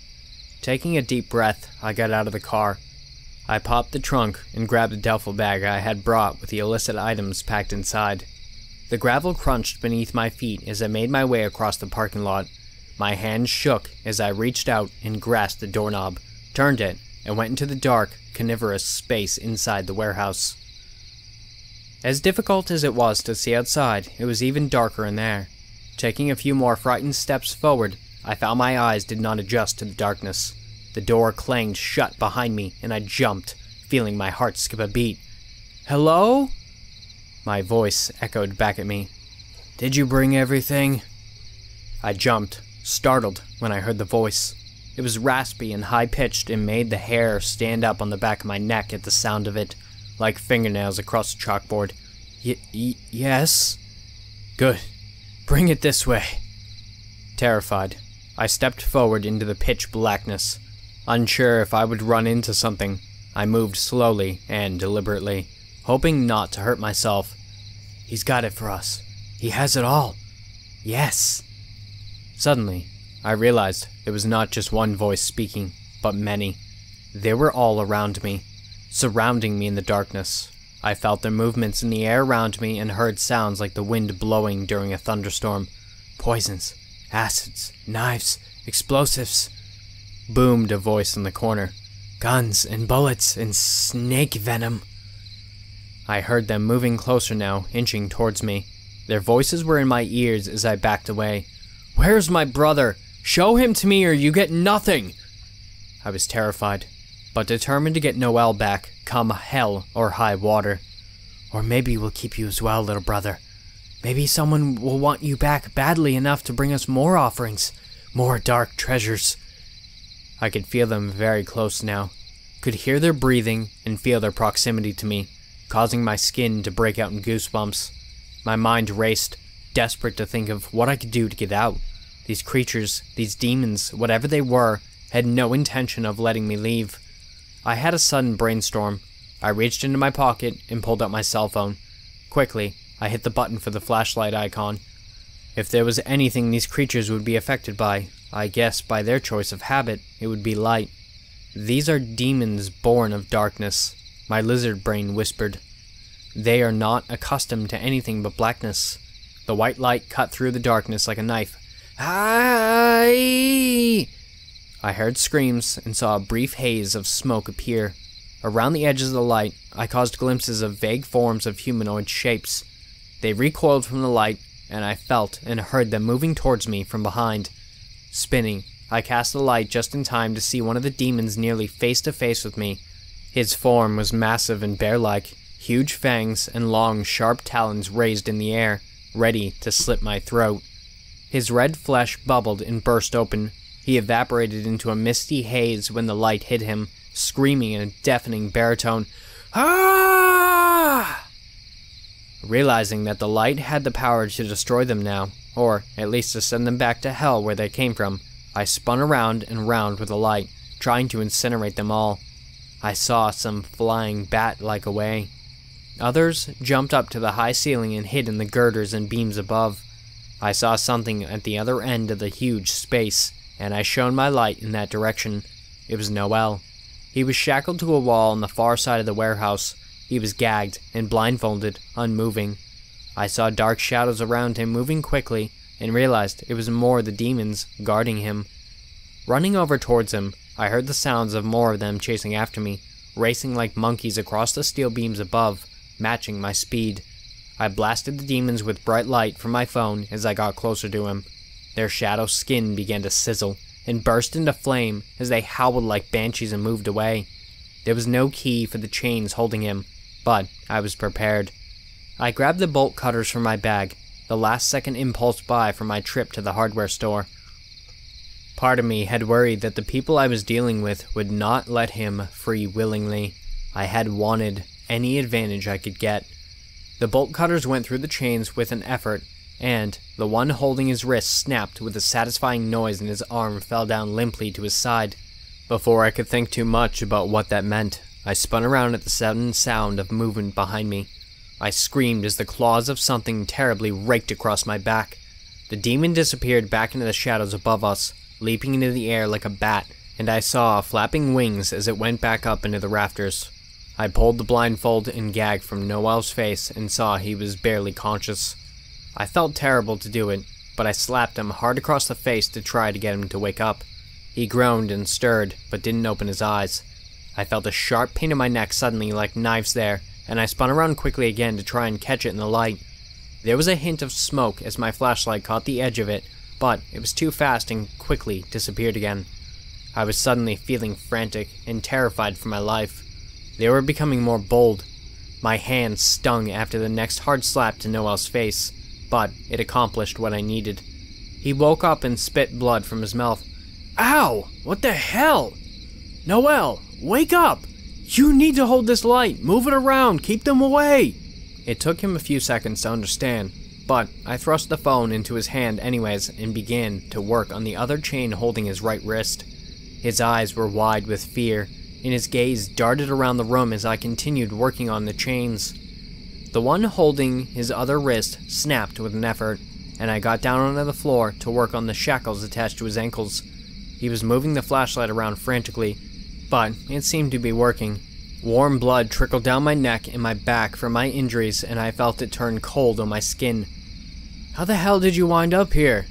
Taking a deep breath, I got out of the car. I popped the trunk and grabbed the duffel bag I had brought with the illicit items packed inside. The gravel crunched beneath my feet as I made my way across the parking lot. My hands shook as I reached out and grasped the doorknob, turned it, and went into the dark, carnivorous space inside the warehouse. As difficult as it was to see outside, it was even darker in there. Taking a few more frightened steps forward, I found my eyes did not adjust to the darkness. The door clanged shut behind me, and I jumped, feeling my heart skip a beat. "Hello?" My voice echoed back at me. "Did you bring everything?" I jumped, startled when I heard the voice. It was raspy and high-pitched and made the hair stand up on the back of my neck at the sound of it, like fingernails across a chalkboard. Yes? Good. Bring it this way." Terrified, I stepped forward into the pitch blackness. Unsure if I would run into something, I moved slowly and deliberately, hoping not to hurt myself. "He's got it for us. He has it all. Yes." Suddenly, I realized there was not just one voice speaking, but many. They were all around me, surrounding me in the darkness. I felt their movements in the air around me and heard sounds like the wind blowing during a thunderstorm. "Poisons, acids, knives, explosives," boomed a voice in the corner. "Guns and bullets and snake venom." I heard them moving closer now, inching towards me. Their voices were in my ears as I backed away. "Where's my brother? Show him to me or you get nothing!" I was terrified, but determined to get Noel back, come hell or high water. "Or maybe we'll keep you as well, little brother. Maybe someone will want you back badly enough to bring us more offerings, more dark treasures." I could feel them very close now, could hear their breathing and feel their proximity to me, causing my skin to break out in goosebumps. My mind raced, desperate to think of what I could do to get out. These creatures, these demons, whatever they were, had no intention of letting me leave. I had a sudden brainstorm. I reached into my pocket and pulled out my cell phone. Quickly, I hit the button for the flashlight icon. If there was anything these creatures would be affected by, I guess by their choice of habit, it would be light. "These are demons born of darkness," my lizard brain whispered. "They are not accustomed to anything but blackness." The white light cut through the darkness like a knife. "Hi!" I heard screams and saw a brief haze of smoke appear. Around the edges of the light, I caused glimpses of vague forms of humanoid shapes. They recoiled from the light, and I felt and heard them moving towards me from behind. Spinning, I cast the light just in time to see one of the demons nearly face to face with me. His form was massive and bear-like, huge fangs and long, sharp talons raised in the air, ready to slit my throat. His red flesh bubbled and burst open. He evaporated into a misty haze when the light hit him, screaming in a deafening baritone, "Ah!" Realizing that the light had the power to destroy them now, or at least to send them back to hell where they came from, I spun around and round with the light, trying to incinerate them all. I saw some flying bat-like away. Others jumped up to the high ceiling and hid in the girders and beams above. I saw something at the other end of the huge space, and I shone my light in that direction. It was Noel. He was shackled to a wall on the far side of the warehouse. He was gagged and blindfolded, unmoving. I saw dark shadows around him moving quickly, and realized it was more the demons guarding him. Running over towards him, I heard the sounds of more of them chasing after me, racing like monkeys across the steel beams above, matching my speed. I blasted the demons with bright light from my phone as I got closer to him. Their shadow skin began to sizzle and burst into flame as they howled like banshees and moved away. There was no key for the chains holding him, but I was prepared. I grabbed the bolt cutters from my bag, the last-second impulse buy from my trip to the hardware store. Part of me had worried that the people I was dealing with would not let him free willingly. I had wanted any advantage I could get. The bolt cutters went through the chains with an effort, and the one holding his wrist snapped with a satisfying noise and his arm fell down limply to his side. Before I could think too much about what that meant, I spun around at the sudden sound of movement behind me. I screamed as the claws of something terribly raked across my back. The demon disappeared back into the shadows above us, leaping into the air like a bat, and I saw flapping wings as it went back up into the rafters. I pulled the blindfold and gag from Noel's face and saw he was barely conscious. I felt terrible to do it, but I slapped him hard across the face to try to get him to wake up. He groaned and stirred, but didn't open his eyes. I felt a sharp pain in my neck suddenly like knives there, and I spun around quickly again to try and catch it in the light. There was a hint of smoke as my flashlight caught the edge of it, but it was too fast and quickly disappeared again. I was suddenly feeling frantic and terrified for my life. They were becoming more bold. My hand stung after the next hard slap to Noel's face, but it accomplished what I needed. He woke up and spit blood from his mouth. "Ow! What the hell? Noel, wake up! You need to hold this light! Move it around! Keep them away!" It took him a few seconds to understand, but I thrust the phone into his hand anyways and began to work on the other chain holding his right wrist. His eyes were wide with fear, and his gaze darted around the room as I continued working on the chains. The one holding his other wrist snapped with an effort, and I got down onto the floor to work on the shackles attached to his ankles. He was moving the flashlight around frantically, but it seemed to be working. Warm blood trickled down my neck and my back from my injuries, and I felt it turn cold on my skin. "How the hell did you wind up here?"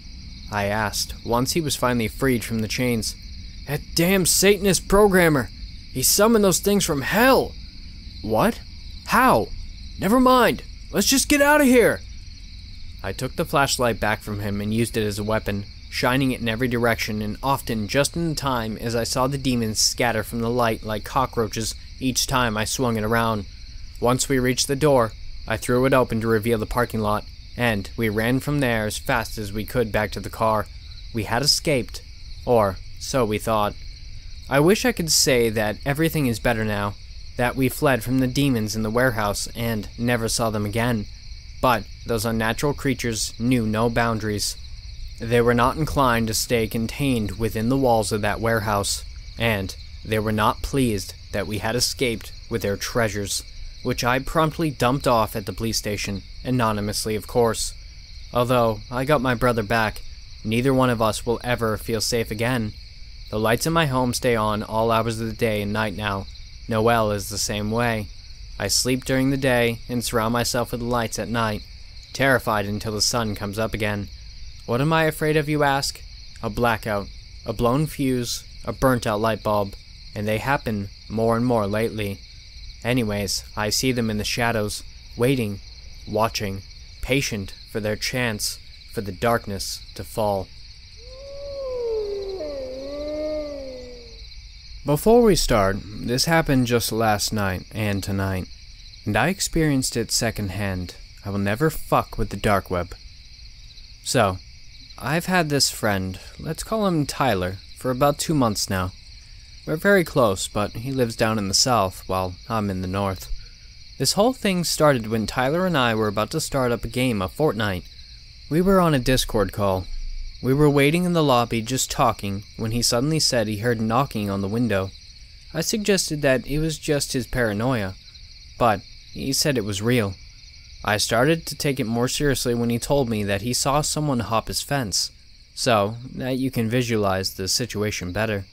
I asked, once he was finally freed from the chains. "That damn Satanist programmer! He summoned those things from hell!" "What? How?" "Never mind! Let's just get out of here!" I took the flashlight back from him and used it as a weapon, shining it in every direction, and often just in time as I saw the demons scatter from the light like cockroaches each time I swung it around. Once we reached the door, I threw it open to reveal the parking lot, and we ran from there as fast as we could back to the car. We had escaped, or so we thought. I wish I could say that everything is better now, that we fled from the demons in the warehouse and never saw them again, but those unnatural creatures knew no boundaries. They were not inclined to stay contained within the walls of that warehouse, and they were not pleased that we had escaped with their treasures, which I promptly dumped off at the police station, anonymously of course. Although I got my brother back, neither one of us will ever feel safe again. The lights in my home stay on all hours of the day and night now. Noel is the same way. I sleep during the day and surround myself with lights at night, terrified until the sun comes up again. What am I afraid of, you ask? A blackout, a blown fuse, a burnt-out light bulb, and they happen more and more lately. Anyways, I see them in the shadows, waiting, watching, patient for their chance, for the darkness to fall. Before we start, this happened just last night and tonight, and I experienced it secondhand. I will never fuck with the dark web. So, I've had this friend, let's call him Tyler, for about 2 months now. We're very close, but he lives down in the south, while I'm in the north. This whole thing started when Tyler and I were about to start up a game of Fortnite. We were on a Discord call. We were waiting in the lobby just talking when he suddenly said he heard knocking on the window. I suggested that it was just his paranoia, but he said it was real. I started to take it more seriously when he told me that he saw someone hop his fence, so that you can visualize the situation better.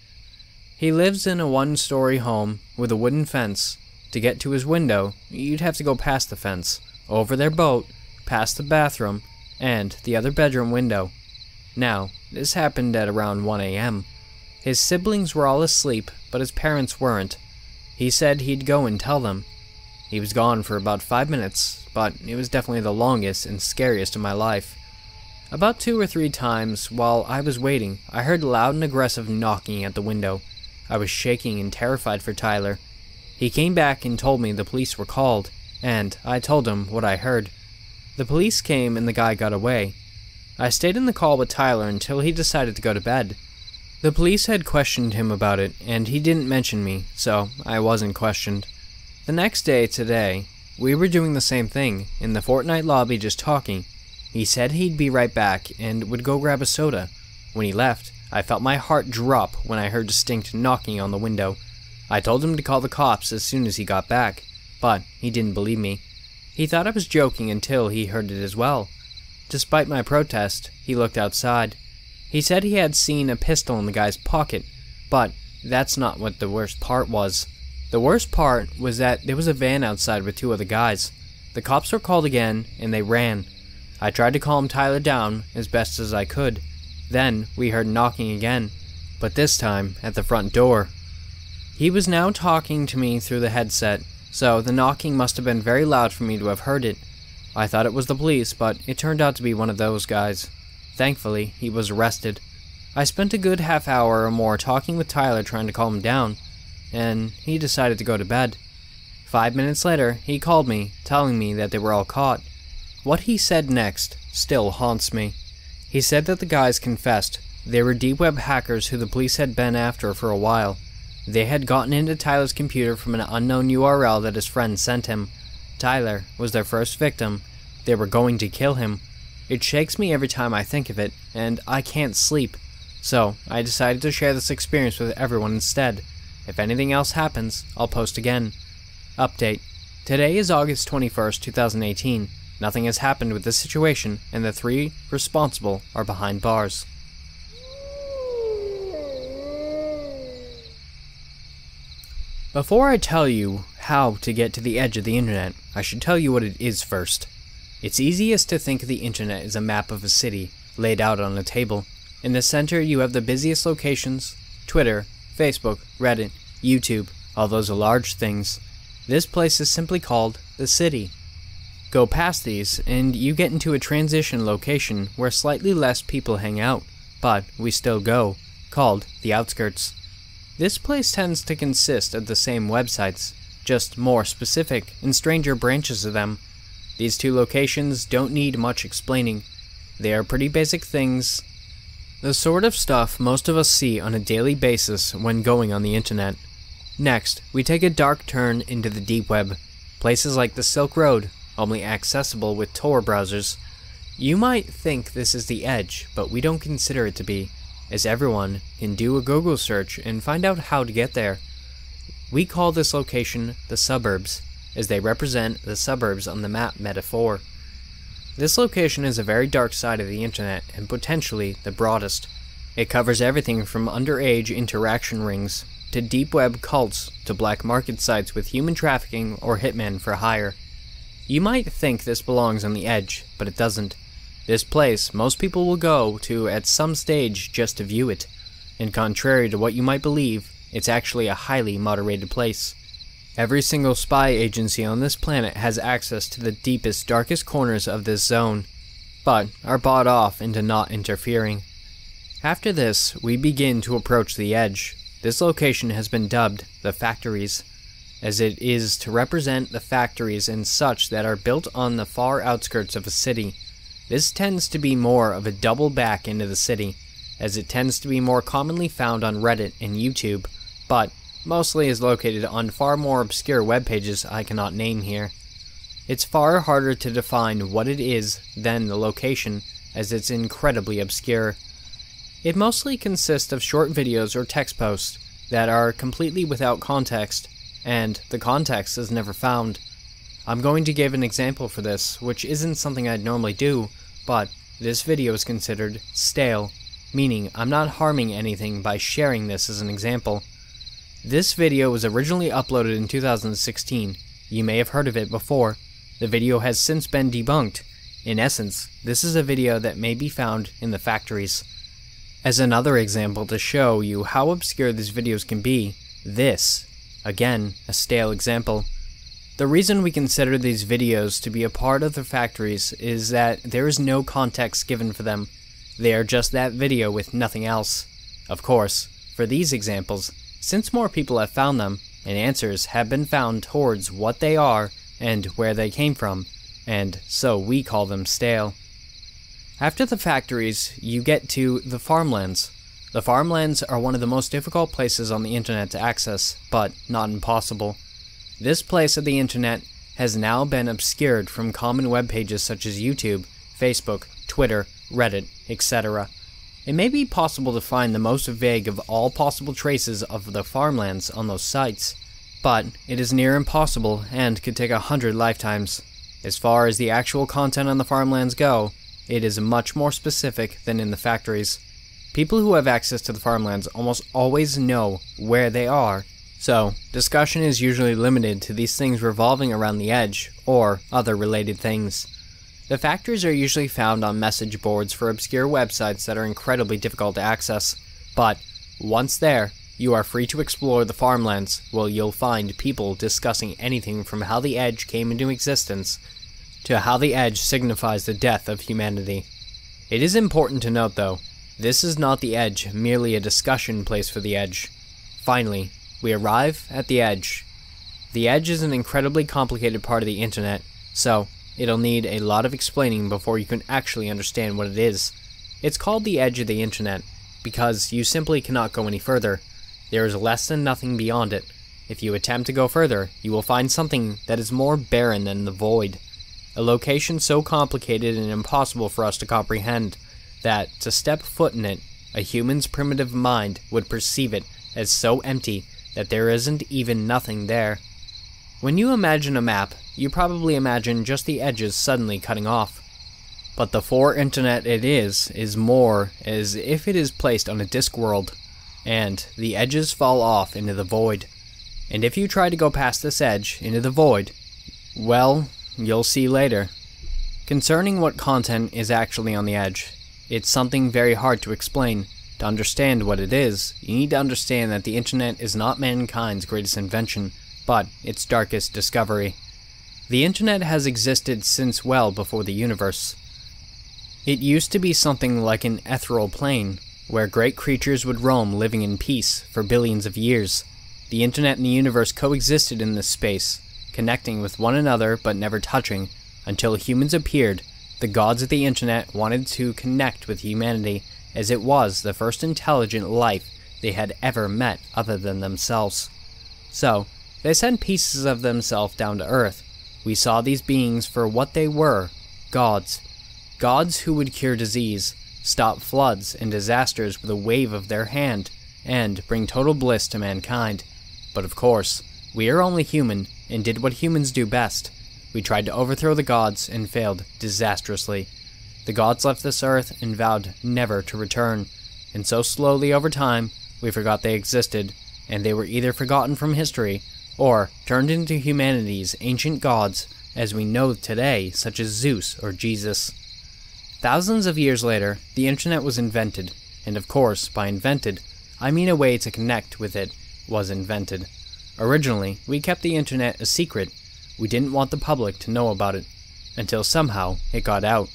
He lives in a one-story home with a wooden fence. To get to his window, you'd have to go past the fence, over their boat, past the bathroom, and the other bedroom window. Now, this happened at around 1 a.m. His siblings were all asleep, but his parents weren't. He said he'd go and tell them. He was gone for about 5 minutes, but it was definitely the longest and scariest of my life. About 2 or 3 times, while I was waiting, I heard loud and aggressive knocking at the window. I was shaking and terrified for Tyler. He came back and told me the police were called, and I told him what I heard. The police came and the guy got away. I stayed in the call with Tyler until he decided to go to bed. The police had questioned him about it, and he didn't mention me, so I wasn't questioned. The next day, today, we were doing the same thing, in the Fortnite lobby just talking. He said he'd be right back and would go grab a soda. When he left, I felt my heart drop when I heard distinct knocking on the window. I told him to call the cops as soon as he got back, but he didn't believe me. He thought I was joking until he heard it as well. Despite my protest, he looked outside. He said he had seen a pistol in the guy's pocket, but that's not what the worst part was. The worst part was that there was a van outside with two other guys. The cops were called again, and they ran. I tried to calm Tyler down as best as I could. Then we heard knocking again, but this time at the front door. He was now talking to me through the headset, so the knocking must have been very loud for me to have heard it. I thought it was the police, but it turned out to be one of those guys. Thankfully, he was arrested. I spent a good half hour or more talking with Tyler trying to calm him down, and he decided to go to bed. 5 minutes later, he called me, telling me that they were all caught. What he said next still haunts me. He said that the guys confessed. They were deep web hackers who the police had been after for a while. They had gotten into Tyler's computer from an unknown URL that his friend sent him. Tyler was their first victim. They were going to kill him. It shakes me every time I think of it, and I can't sleep. So, I decided to share this experience with everyone instead. If anything else happens, I'll post again. Update. Today is August 21st, 2018. Nothing has happened with this situation, and the 3 responsible are behind bars. Before I tell you how to get to the edge of the internet, I should tell you what it is first. It's easiest to think of the internet as a map of a city, laid out on a table. In the center you have the busiest locations, Twitter, Facebook, Reddit, YouTube, all those are large things. This place is simply called the city. Go past these, and you get into a transition location where slightly less people hang out, but we still go, called the outskirts. This place tends to consist of the same websites, just more specific and stranger branches of them. These 2 locations don't need much explaining. They are pretty basic things, the sort of stuff most of us see on a daily basis when going on the internet. Next, we take a dark turn into the deep web, places like the Silk Road, only accessible with Tor browsers. You might think this is the edge, but we don't consider it to be, as everyone can do a Google search and find out how to get there. We call this location the suburbs, as they represent the suburbs on the map metaphor. This location is a very dark side of the internet and potentially the broadest. It covers everything from underage interaction rings to deep web cults to black market sites with human trafficking or hitmen for hire. You might think this belongs on the edge, but it doesn't. This place most people will go to at some stage just to view it, and contrary to what you might believe, it's actually a highly moderated place. Every single spy agency on this planet has access to the deepest, darkest corners of this zone, but are bought off into not interfering. After this, we begin to approach the edge. This location has been dubbed the factories, as it is to represent the factories and such that are built on the far outskirts of a city. This tends to be more of a double back into the city, as it tends to be more commonly found on Reddit and YouTube, but mostly is located on far more obscure web pages I cannot name here. It's far harder to define what it is than the location, as it's incredibly obscure. It mostly consists of short videos or text posts that are completely without context, and the context is never found. I'm going to give an example for this, which isn't something I'd normally do, but this video is considered stale, meaning I'm not harming anything by sharing this as an example. This video was originally uploaded in 2016. You may have heard of it before. The video has since been debunked. In essence, this is a video that may be found in the factories. As another example to show you how obscure these videos can be, this, again, a stale example. The reason we consider these videos to be a part of the factories is that there is no context given for them. They are just that video with nothing else. Of course, for these examples, since more people have found them, and answers have been found towards what they are and where they came from, and so we call them stale. After the factories, you get to the farmlands. The farmlands are one of the most difficult places on the internet to access, but not impossible. This place of the internet has now been obscured from common web pages such as YouTube, Facebook, Twitter, Reddit, etc. It may be possible to find the most vague of all possible traces of the farmlands on those sites, but it is near impossible and could take 100 lifetimes. As far as the actual content on the farmlands go, it is much more specific than in the factories. People who have access to the farmlands almost always know where they are, so discussion is usually limited to these things revolving around the edge or other related things. The factories are usually found on message boards for obscure websites that are incredibly difficult to access, but once there, you are free to explore the farmlands, where you'll find people discussing anything from how the edge came into existence to how the edge signifies the death of humanity. It is important to note, though, this is not the edge, merely a discussion place for the edge. Finally, we arrive at the edge. The edge is an incredibly complicated part of the internet, so it'll need a lot of explaining before you can actually understand what it is. It's called the edge of the internet because you simply cannot go any further. There is less than nothing beyond it. If you attempt to go further, you will find something that is more barren than the void. A location so complicated and impossible for us to comprehend that, to step foot in it, a human's primitive mind would perceive it as so empty that there isn't even nothing there. When you imagine a map, you probably imagine just the edges suddenly cutting off. But the for-internet it is more as if it is placed on a disk world, and the edges fall off into the void. And if you try to go past this edge into the void, well, you'll see later. Concerning what content is actually on the edge, it's something very hard to explain. To understand what it is, you need to understand that the internet is not mankind's greatest invention, but its darkest discovery. The internet has existed since well before the universe. It used to be something like an ethereal plane, where great creatures would roam living in peace for billions of years. The internet and the universe coexisted in this space, connecting with one another but never touching, until humans appeared. The gods of the internet wanted to connect with humanity, as it was the first intelligent life they had ever met other than themselves. So, they sent pieces of themselves down to Earth. We saw these beings for what they were, gods. Gods who would cure disease, stop floods and disasters with a wave of their hand, and bring total bliss to mankind. But of course, we are only human, and did what humans do best. We tried to overthrow the gods and failed disastrously. The gods left this earth and vowed never to return, and so slowly over time, we forgot they existed, and they were either forgotten from history, or turned into humanity's ancient gods as we know today, such as Zeus or Jesus. Thousands of years later, the internet was invented, and of course, by invented, I mean a way to connect with it was invented. Originally, we kept the internet a secret. We didn't want the public to know about it, until somehow it got out.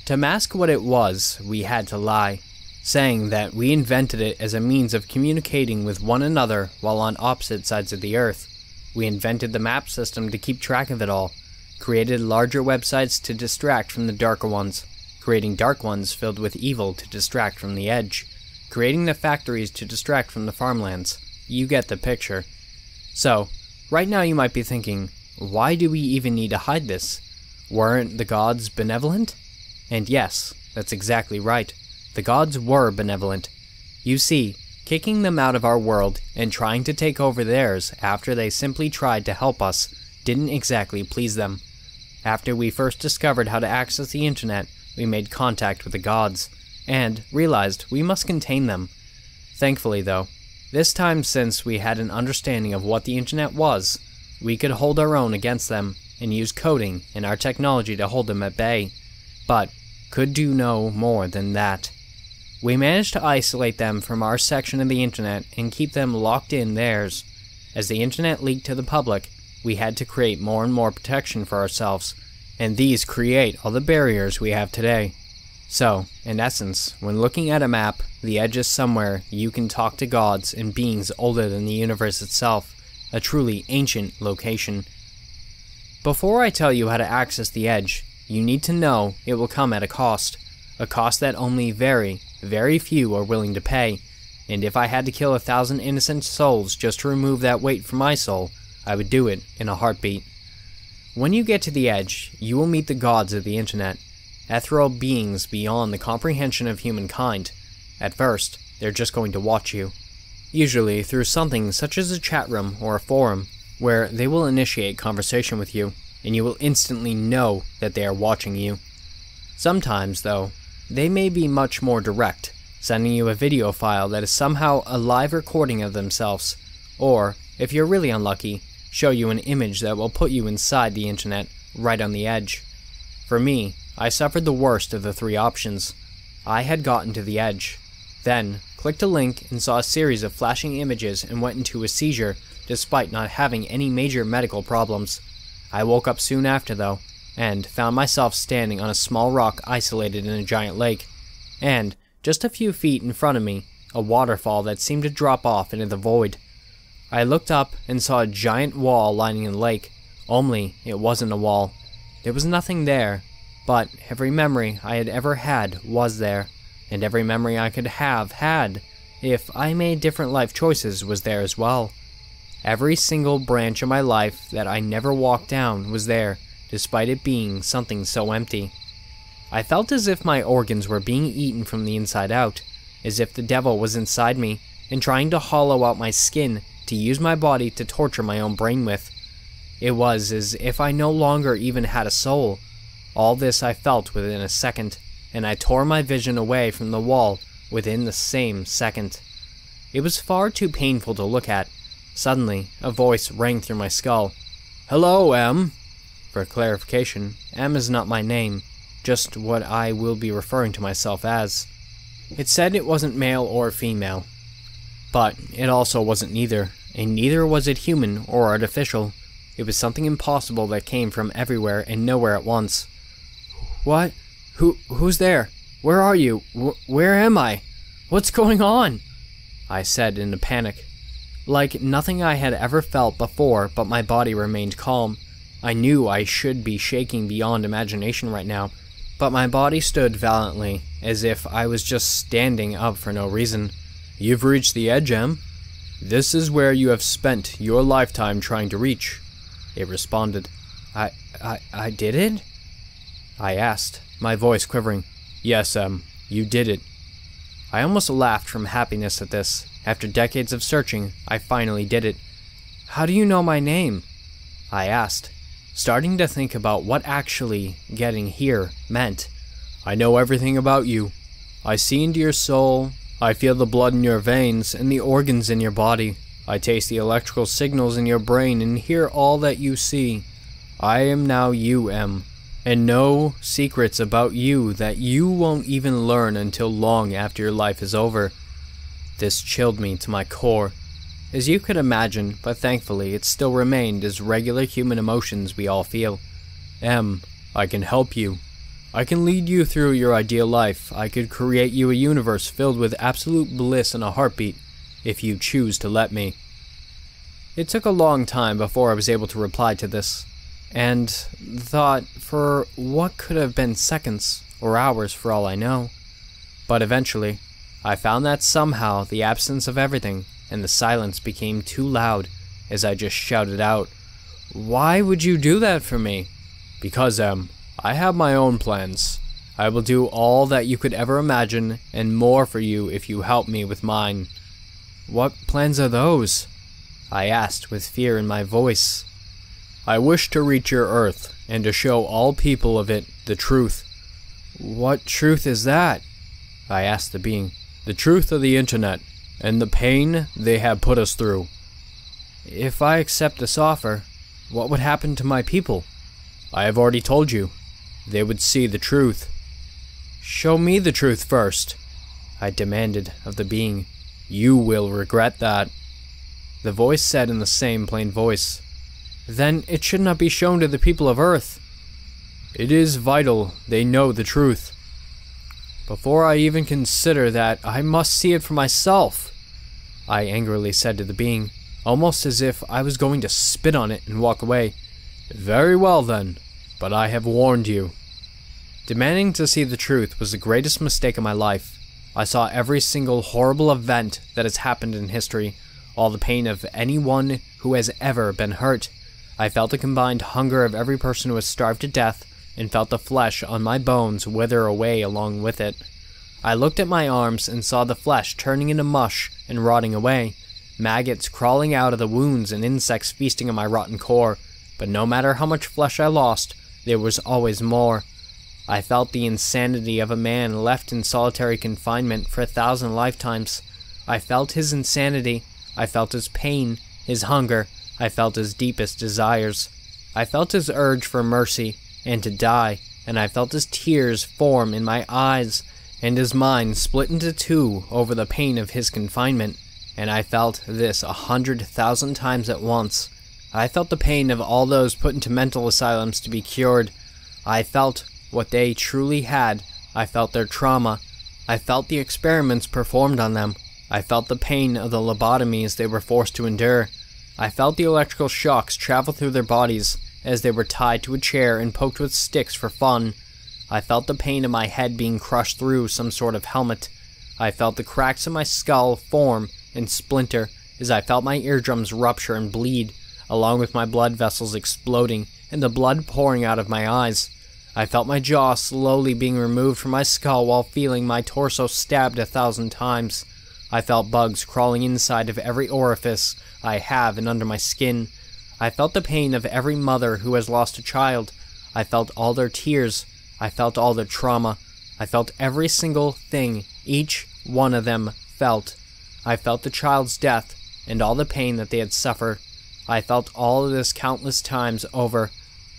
To mask what it was, we had to lie, saying that we invented it as a means of communicating with one another while on opposite sides of the earth. We invented the map system to keep track of it all, created larger websites to distract from the darker ones, creating dark ones filled with evil to distract from the edge, creating the factories to distract from the farmlands. You get the picture. So, right now you might be thinking, why do we even need to hide this? Weren't the gods benevolent? And yes, that's exactly right. The gods were benevolent. You see, kicking them out of our world and trying to take over theirs after they simply tried to help us didn't exactly please them. After we first discovered how to access the internet, we made contact with the gods, and realized we must contain them. Thankfully though, this time since we had an understanding of what the internet was, we could hold our own against them and use coding and our technology to hold them at bay, but could do no more than that. We managed to isolate them from our section of the internet and keep them locked in theirs. As the internet leaked to the public, we had to create more and more protection for ourselves, and these create all the barriers we have today. So, in essence, when looking at a map, the edge is somewhere you can talk to gods and beings older than the universe itself, a truly ancient location. Before I tell you how to access the Edge, you need to know it will come at a cost that only very, very few are willing to pay, and if I had to kill 1,000 innocent souls just to remove that weight from my soul, I would do it in a heartbeat. When you get to the Edge, you will meet the gods of the internet, ethereal beings beyond the comprehension of humankind. At first, they're just going to watch you, usually through something such as a chat room or a forum, where they will initiate conversation with you, and you will instantly know that they are watching you. Sometimes, though, they may be much more direct, sending you a video file that is somehow a live recording of themselves, or, if you're really unlucky, show you an image that will put you inside the internet, right on the Edge. For me, I suffered the worst of the three options. I had gotten to the Edge, then clicked a link and saw a series of flashing images and went into a seizure despite not having any major medical problems. I woke up soon after though, and found myself standing on a small rock isolated in a giant lake, and, just a few feet in front of me, a waterfall that seemed to drop off into the void. I looked up and saw a giant wall lining the lake, only it wasn't a wall. There was nothing there, but every memory I had ever had was there, and every memory I could have had, if I made different life choices, was there as well. Every single branch of my life that I never walked down was there, despite it being something so empty. I felt as if my organs were being eaten from the inside out, as if the devil was inside me and trying to hollow out my skin to use my body to torture my own brain with. It was as if I no longer even had a soul. All this I felt within a second, and I tore my vision away from the wall within the same second. It was far too painful to look at. Suddenly, a voice rang through my skull. "Hello, M." For clarification, M is not my name, just what I will be referring to myself as. It said it wasn't male or female, but it also wasn't neither, and neither was it human or artificial. It was something impossible that came from everywhere and nowhere at once. "What? Who's there? Where are you? Where am I? What's going on?" I said in a panic. Like nothing I had ever felt before, but my body remained calm. I knew I should be shaking beyond imagination right now, but my body stood valiantly, as if I was just standing up for no reason. "You've reached the Edge, M. This is where you have spent your lifetime trying to reach," it responded. I did it?" I asked, my voice quivering. "Yes, M, you did it." I almost laughed from happiness at this. After decades of searching, I finally did it. "How do you know my name?" I asked, starting to think about what actually getting here meant. "I know everything about you. I see into your soul, I feel the blood in your veins and the organs in your body. I taste the electrical signals in your brain and hear all that you see. I am now you, M, and know secrets about you that you won't even learn until long after your life is over." This chilled me to my core, as you could imagine, but thankfully it still remained as regular human emotions we all feel. "M, I can help you. I can lead you through your ideal life. I could create you a universe filled with absolute bliss in a heartbeat, if you choose to let me." It took a long time before I was able to reply to this, and thought for what could have been seconds or hours for all I know. But eventually, I found that somehow the absence of everything and the silence became too loud as I just shouted out, "Why would you do that for me?" "Because, M, I have my own plans. I will do all that you could ever imagine and more for you if you help me with mine." "What plans are those?" I asked with fear in my voice. "I wish to reach your Earth and to show all people of it the truth." "What truth is that?" I asked the being. "The truth of the internet and the pain they have put us through." "If I accept this offer, what would happen to my people?" "I have already told you. They would see the truth." "Show me the truth first," I demanded of the being. "You will regret that," the voice said in the same plain voice. "Then it should not be shown to the people of Earth." "It is vital they know the truth." "Before I even consider that, I must see it for myself," I angrily said to the being. almost as if I was going to spit on it and walk away. "Very well then, but I have warned you." Demanding to see the truth was the greatest mistake of my life. I saw every single horrible event that has happened in history, all the pain of anyone who has ever been hurt. I felt the combined hunger of every person who has starved to death, and felt the flesh on my bones wither away along with it. I looked at my arms and saw the flesh turning into mush and rotting away, maggots crawling out of the wounds and insects feasting on my rotten core, but no matter how much flesh I lost, there was always more. I felt the insanity of a man left in solitary confinement for 1,000 lifetimes. I felt his insanity, I felt his pain, his hunger, I felt his deepest desires. I felt his urge for mercy and to die, and I felt his tears form in my eyes, and his mind split into two over the pain of his confinement, and I felt this 100,000 times at once. I felt the pain of all those put into mental asylums to be cured. I felt what they truly had. I felt their trauma. I felt the experiments performed on them. I felt the pain of the lobotomies they were forced to endure. I felt the electrical shocks travel through their bodies as they were tied to a chair and poked with sticks for fun. I felt the pain of my head being crushed through some sort of helmet. I felt the cracks in my skull form and splinter as I felt my eardrums rupture and bleed, along with my blood vessels exploding and the blood pouring out of my eyes. I felt my jaw slowly being removed from my skull while feeling my torso stabbed 1,000 times. I felt bugs crawling inside of every orifice I have and under my skin. I felt the pain of every mother who has lost a child. I felt all their tears. I felt all their trauma. I felt every single thing each one of them felt. I felt the child's death and all the pain that they had suffered. I felt all of this countless times over.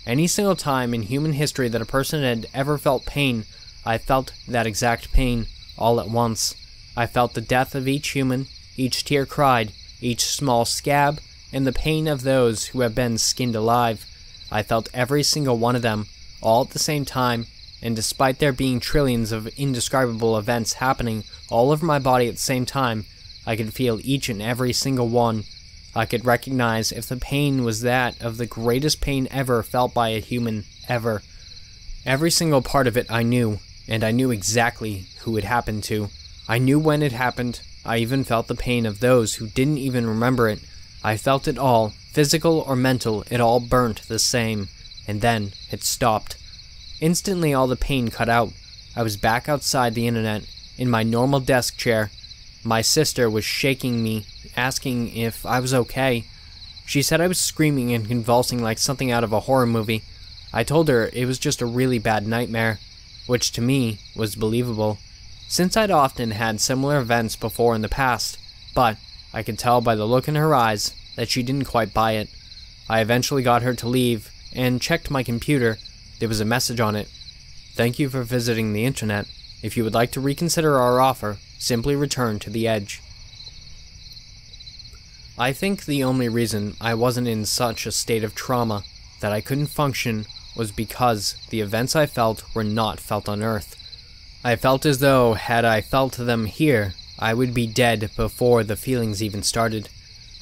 Any single time in human history that a person had ever felt pain, I felt that exact pain all at once. I felt the death of each human, each tear cried, each small scab, and the pain of those who have been skinned alive. I felt every single one of them, all at the same time, and despite there being trillions of indescribable events happening all over my body at the same time, I could feel each and every single one. I could recognize if the pain was that of the greatest pain ever felt by a human, ever. Every single part of it I knew, and I knew exactly who it happened to. I knew when it happened. I even felt the pain of those who didn't even remember it. I felt it all, physical or mental, it all burnt the same, and then it stopped. Instantly all the pain cut out. I was back outside the internet, in my normal desk chair. My sister was shaking me, asking if I was okay. She said I was screaming and convulsing like something out of a horror movie. I told her it was just a really bad nightmare, which to me was believable, since I'd often had similar events before in the past, but I could tell by the look in her eyes that she didn't quite buy it. I eventually got her to leave and checked my computer. There was a message on it. "Thank you for visiting the internet. If you would like to reconsider our offer, simply return to the Edge." I think the only reason I wasn't in such a state of trauma that I couldn't function was because the events I felt were not felt on Earth. I felt as though, had I felt them here, I would be dead before the feelings even started.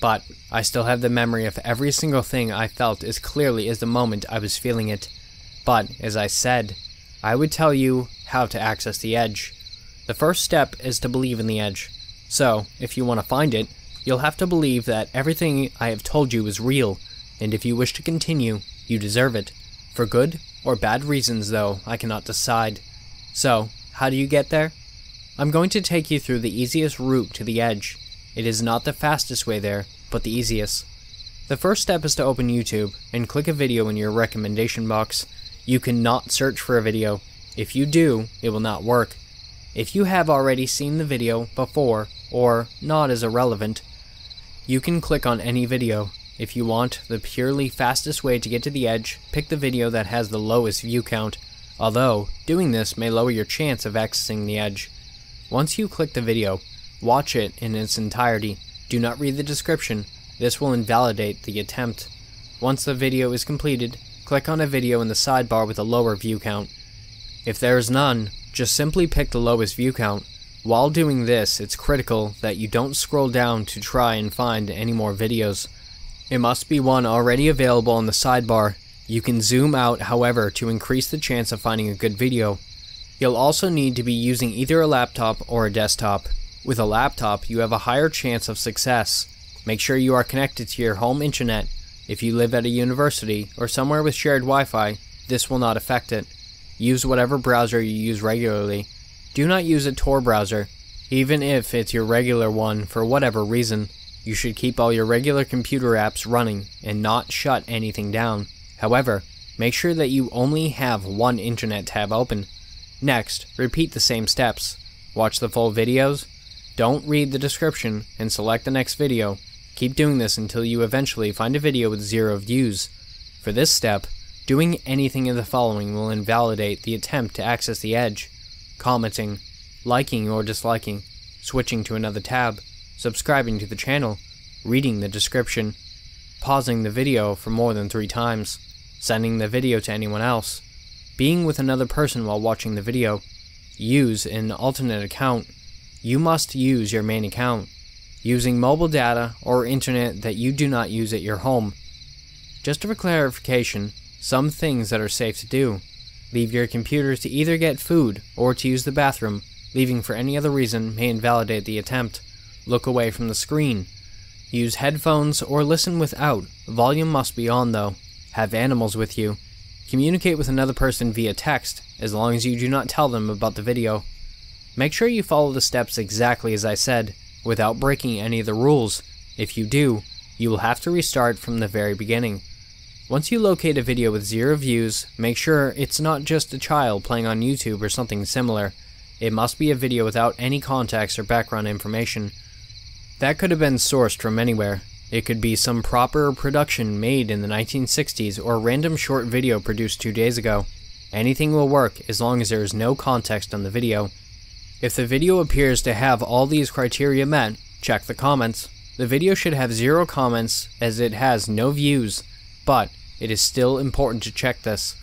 But I still have the memory of every single thing I felt as clearly as the moment I was feeling it. But, as I said, I would tell you how to access the Edge. The first step is to believe in the Edge. So, if you want to find it, you'll have to believe that everything I have told you is real, and if you wish to continue, you deserve it. For good or bad reasons, though, I cannot decide. So, how do you get there? I'm going to take you through the easiest route to the Edge. It is not the fastest way there, but the easiest. The first step is to open YouTube and click a video in your recommendation box. You cannot search for a video. If you do, it will not work. If you have already seen the video before, or not as irrelevant, you can click on any video. If you want the purely fastest way to get to the Edge, pick the video that has the lowest view count, although doing this may lower your chance of accessing the Edge. Once you click the video, watch it in its entirety. Do not read the description. This will invalidate the attempt. Once the video is completed, click on a video in the sidebar with a lower view count. If there is none, just simply pick the lowest view count. While doing this, it's critical that you don't scroll down to try and find any more videos. It must be one already available on the sidebar. You can zoom out, however, to increase the chance of finding a good video. You'll also need to be using either a laptop or a desktop. With a laptop, you have a higher chance of success. Make sure you are connected to your home internet. If you live at a university or somewhere with shared Wi-Fi, this will not affect it. Use whatever browser you use regularly. Do not use a Tor browser. Even if it's your regular one for whatever reason, you should keep all your regular computer apps running and not shut anything down. However, make sure that you only have one internet tab open. Next, repeat the same steps. Watch the full videos. Don't read the description and select the next video. Keep doing this until you eventually find a video with 0 views. For this step, doing anything of the following will invalidate the attempt to access the edge: commenting, liking or disliking, switching to another tab, subscribing to the channel, reading the description, pausing the video for more than 3 times, sending the video to anyone else, being with another person while watching the video, use an alternate account. You must use your main account, using mobile data or internet that you do not use at your home. Just for clarification, some things that are safe to do: leave your computer to either get food or to use the bathroom. Leaving for any other reason may invalidate the attempt. Look away from the screen. Use headphones or listen without. Volume must be on though. Have animals with you. Communicate with another person via text, as long as you do not tell them about the video. Make sure you follow the steps exactly as I said, without breaking any of the rules. If you do, you will have to restart from the very beginning. Once you locate a video with 0 views, make sure it's not just a child playing on YouTube or something similar. It must be a video without any context or background information. That could have been sourced from anywhere. It could be some proper production made in the 1960s or a random short video produced 2 days ago. Anything will work as long as there is no context on the video. If the video appears to have all these criteria met, check the comments. The video should have 0 comments as it has no views, but it is still important to check this.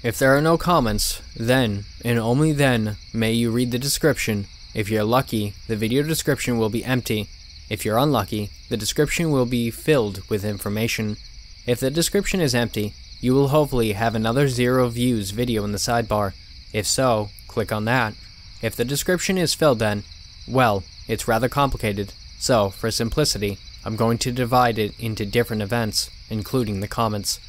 If there are no comments, then, and only then, may you read the description. If you're lucky, the video description will be empty. If you're unlucky, the description will be filled with information. If the description is empty, you will hopefully have another 0 views video in the sidebar. If so, click on that. If the description is filled then, well, it's rather complicated, so for simplicity, I'm going to divide it into different events, including the comments.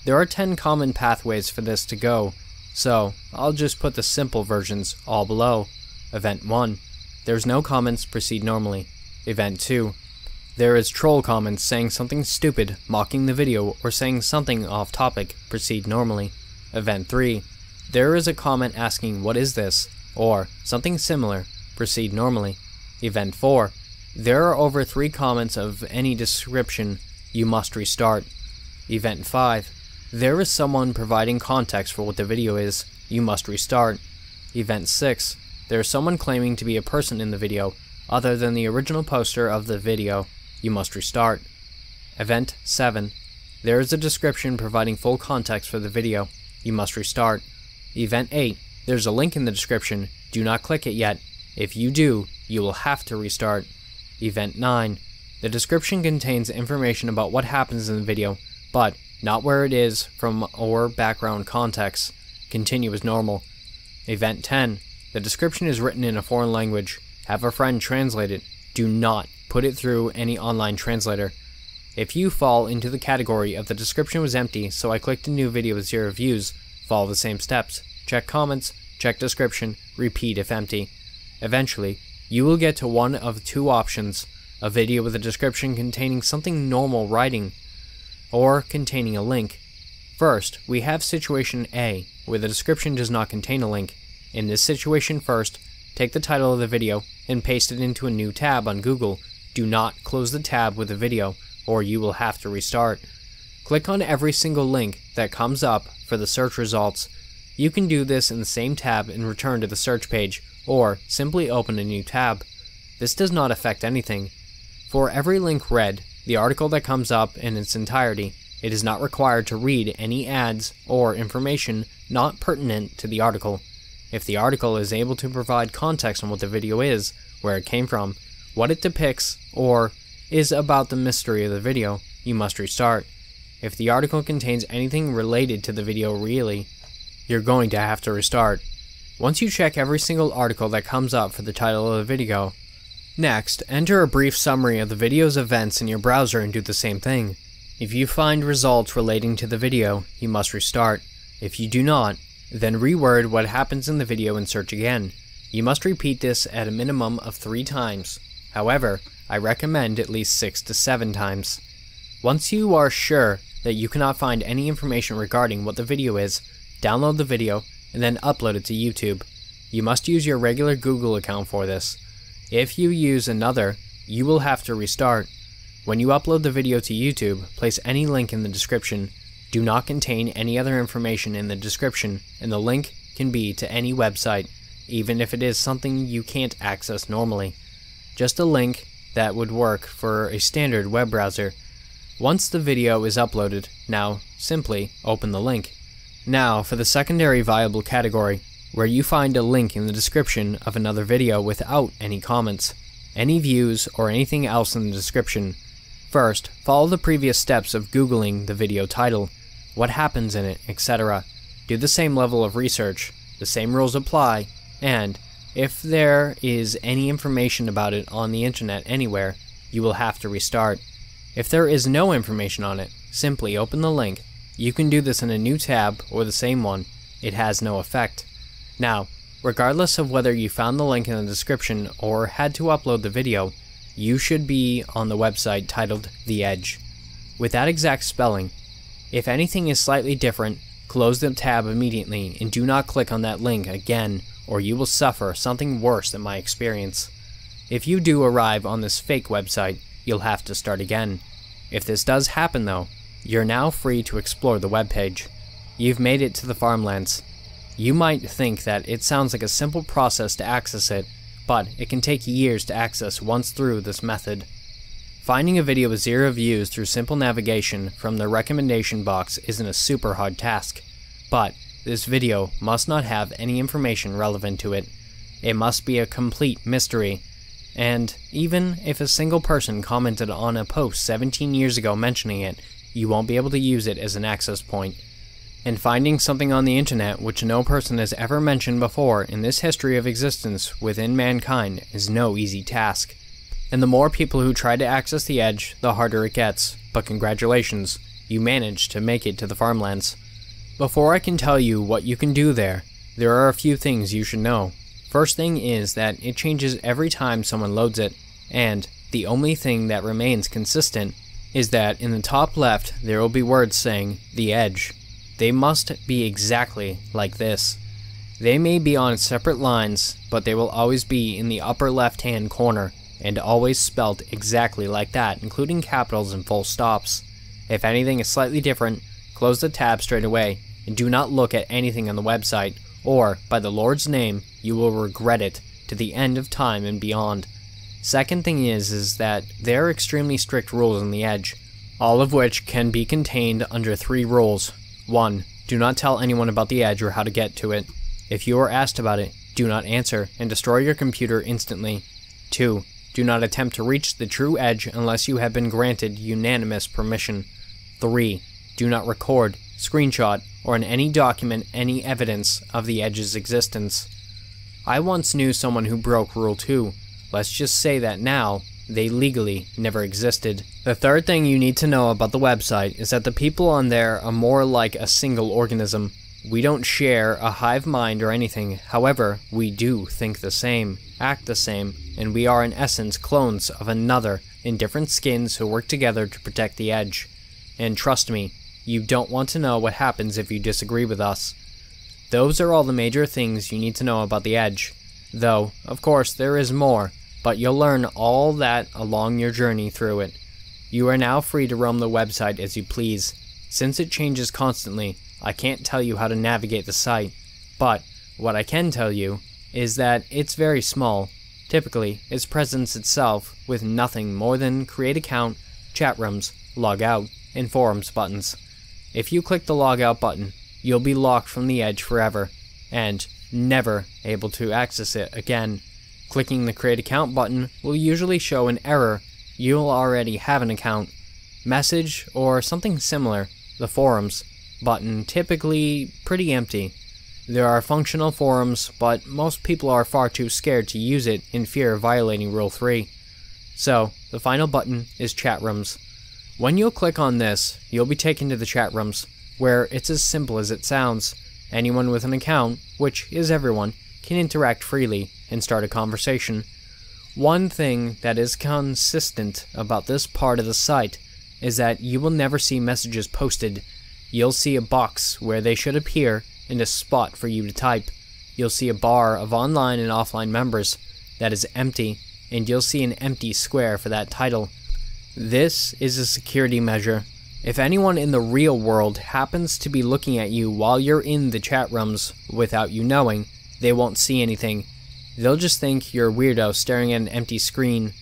There are 10 common pathways for this to go, so I'll just put the simple versions all below. Event 1. There's no comments, proceed normally. Event 2. There is troll comments saying something stupid, mocking the video, or saying something off topic, proceed normally. Event 3. There is a comment asking what is this, or something similar, proceed normally. Event 4. There are over 3 comments of any description, you must restart. Event 5. There is someone providing context for what the video is, you must restart. Event 6. There is someone claiming to be a person in the video, other than the original poster of the video, you must restart. Event 7. There is a description providing full context for the video, you must restart. Event 8. There's a link in the description, do not click it yet. If you do, you will have to restart. Event 9. The description contains information about what happens in the video, but not where it is from or background context. Continue as normal. Event 10. The description is written in a foreign language. Have a friend translate it. Do not put it through any online translator. If you fall into the category of the description was empty, so I clicked a new video with 0 views, follow the same steps. Check comments, check description, repeat if empty. Eventually, you will get to one of 2 options: a video with a description containing something normal writing, or containing a link. First, we have situation A, where the description does not contain a link. In this situation first, take the title of the video and paste it into a new tab on Google. Do not close the tab with the video, or you will have to restart. Click on every single link that comes up for the search results. You can do this in the same tab and return to the search page, or simply open a new tab. This does not affect anything. For every link read, the article that comes up in its entirety, it is not required to read any ads or information not pertinent to the article. If the article is able to provide context on what the video is, where it came from, what it depicts, or is about the mystery of the video, you must restart. If the article contains anything related to the video really, you're going to have to restart. Once you check every single article that comes up for the title of the video, next, enter a brief summary of the video's events in your browser and do the same thing. If you find results relating to the video, you must restart. If you do not, then reword what happens in the video and search again. You must repeat this at a minimum of 3 times. However, I recommend at least 6 to 7 times. Once you are sure that you cannot find any information regarding what the video is, download the video and then upload it to YouTube. You must use your regular Google account for this. If you use another, you will have to restart. When you upload the video to YouTube, place any link in the description. Do not contain any other information in the description, and the link can be to any website, even if it is something you can't access normally. Just a link that would work for a standard web browser. Once the video is uploaded, now simply open the link. Now for the secondary viable category, where you find a link in the description of another video without any comments, any views, or anything else in the description. First, follow the previous steps of Googling the video title, what happens in it, etc. Do the same level of research, the same rules apply, and if there is any information about it on the internet anywhere, you will have to restart. If there is no information on it, simply open the link. You can do this in a new tab or the same one. It has no effect. Now, regardless of whether you found the link in the description or had to upload the video, you should be on the website titled The Edge, with that exact spelling. If anything is slightly different, close the tab immediately and do not click on that link again, or you will suffer something worse than my experience. If you do arrive on this fake website, you'll have to start again. If this does happen though, you're now free to explore the webpage. You've made it to the farmlands. You might think that it sounds like a simple process to access it, but it can take years to access once through this method. Finding a video with 0 views through simple navigation from the recommendation box isn't a super hard task, but this video must not have any information relevant to it. It must be a complete mystery, and even if a single person commented on a post 17 years ago mentioning it, you won't be able to use it as an access point. And finding something on the internet which no person has ever mentioned before in this history of existence within mankind is no easy task. And the more people who try to access the Edge, the harder it gets. But congratulations, you managed to make it to the farmlands. Before I can tell you what you can do there are a few things you should know. First thing is that it changes every time someone loads it, and the only thing that remains consistent is that in the top left there will be words saying The Edge. They must be exactly like this. They may be on separate lines, but they will always be in the upper left-hand corner, and always spelt exactly like that, including capitals and full stops. If anything is slightly different, close the tab straight away, and do not look at anything on the website, or, by the Lord's name, you will regret it to the end of time and beyond. Second thing is that there are extremely strict rules on the Edge, all of which can be contained under 3 rules. 1. Do not tell anyone about the Edge or how to get to it. If you are asked about it, do not answer and destroy your computer instantly. 2. Do not attempt to reach the true Edge unless you have been granted unanimous permission. 3. Do not record, screenshot, or in any document any evidence of the Edge's existence. I once knew someone who broke Rule 2. Let's just say that now, they legally never existed. The third thing you need to know about the website is that the people on there are more like a single organism. We don't share a hive mind or anything, however, we do think the same, act the same, and we are in essence clones of another in different skins who work together to protect the Edge. And trust me, you don't want to know what happens if you disagree with us. Those are all the major things you need to know about the Edge. Though, of course, there is more, but you'll learn all that along your journey through it. You are now free to roam the website as you please. Since it changes constantly, I can't tell you how to navigate the site, but what I can tell you is that it's very small. Typically, its presence itself with nothing more than create account, chat rooms, log out, and forums buttons. If you click the log out button, you'll be locked from the Edge forever, and never able to access it again. Clicking the Create Account button will usually show an error. You'll already have an account. Message or something similar, the forums button typically pretty empty. There are functional forums, but most people are far too scared to use it in fear of violating Rule 3. So, the final button is chat rooms. When you'll click on this, you'll be taken to the chat rooms, where it's as simple as it sounds. Anyone with an account, which is everyone, can interact freely and start a conversation. One thing that is consistent about this part of the site is that you will never see messages posted. You'll see a box where they should appear and a spot for you to type. You'll see a bar of online and offline members that is empty, and you'll see an empty square for that title. This is a security measure. If anyone in the real world happens to be looking at you while you're in the chat rooms without you knowing, they won't see anything. They'll just think you're a weirdo staring at an empty screen.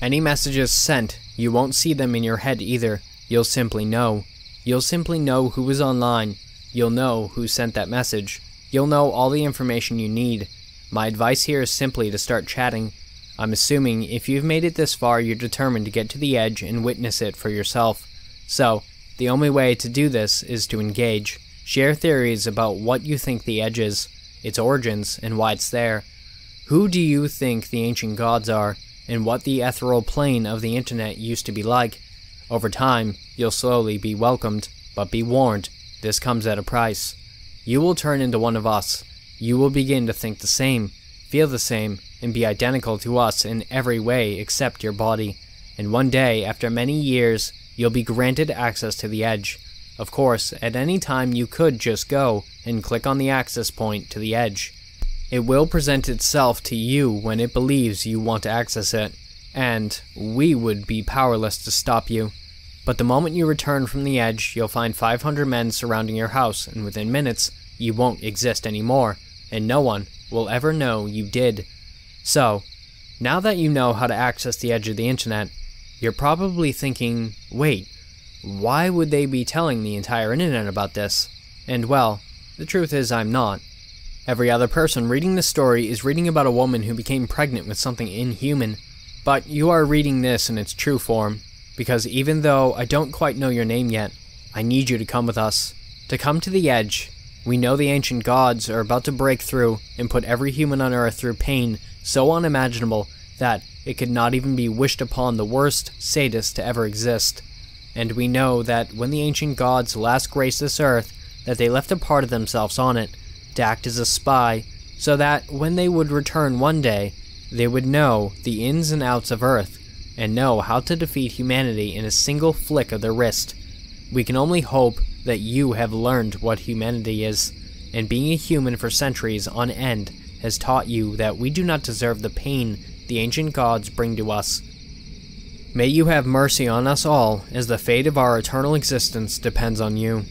Any messages sent, you won't see them in your head either. You'll simply know. You'll simply know who is online. You'll know who sent that message. You'll know all the information you need. My advice here is simply to start chatting. I'm assuming if you've made it this far, you're determined to get to the edge and witness it for yourself. So, the only way to do this is to engage. Share theories about what you think the edge is, its origins, and why it's there. Who do you think the ancient gods are, and what the ethereal plane of the internet used to be like? Over time, you'll slowly be welcomed, but be warned, this comes at a price. You will turn into one of us. You will begin to think the same, feel the same, and be identical to us in every way except your body. And one day, after many years, you'll be granted access to the edge. Of course, at any time you could just go and click on the access point to the edge. It will present itself to you when it believes you want to access it, and we would be powerless to stop you. But the moment you return from the edge, you'll find 500 men surrounding your house, and within minutes, you won't exist anymore, and no one will ever know you did. So, now that you know how to access the edge of the internet, you're probably thinking, wait, why would they be telling the entire internet about this? And well, the truth is I'm not. Every other person reading this story is reading about a woman who became pregnant with something inhuman. But you are reading this in its true form, because even though I don't quite know your name yet, I need you to come with us. To come to the edge. We know the ancient gods are about to break through and put every human on Earth through pain so unimaginable that it could not even be wished upon the worst sadist to ever exist. And we know that when the ancient gods last graced this Earth, that they left a part of themselves on it, to act as a spy, so that when they would return one day, they would know the ins and outs of Earth, and know how to defeat humanity in a single flick of their wrist. We can only hope that you have learned what humanity is, and being a human for centuries on end has taught you that we do not deserve the pain the ancient gods bring to us. May you have mercy on us all, as the fate of our eternal existence depends on you.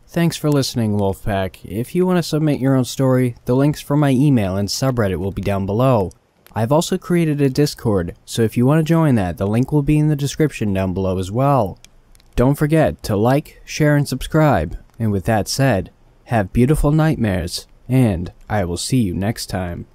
Thanks for listening, Wolfpack. If you want to submit your own story, the links for my email and subreddit will be down below. I've also created a Discord, so if you want to join that, the link will be in the description down below as well. Don't forget to like, share, and subscribe. And with that said, have beautiful nightmares, and I will see you next time.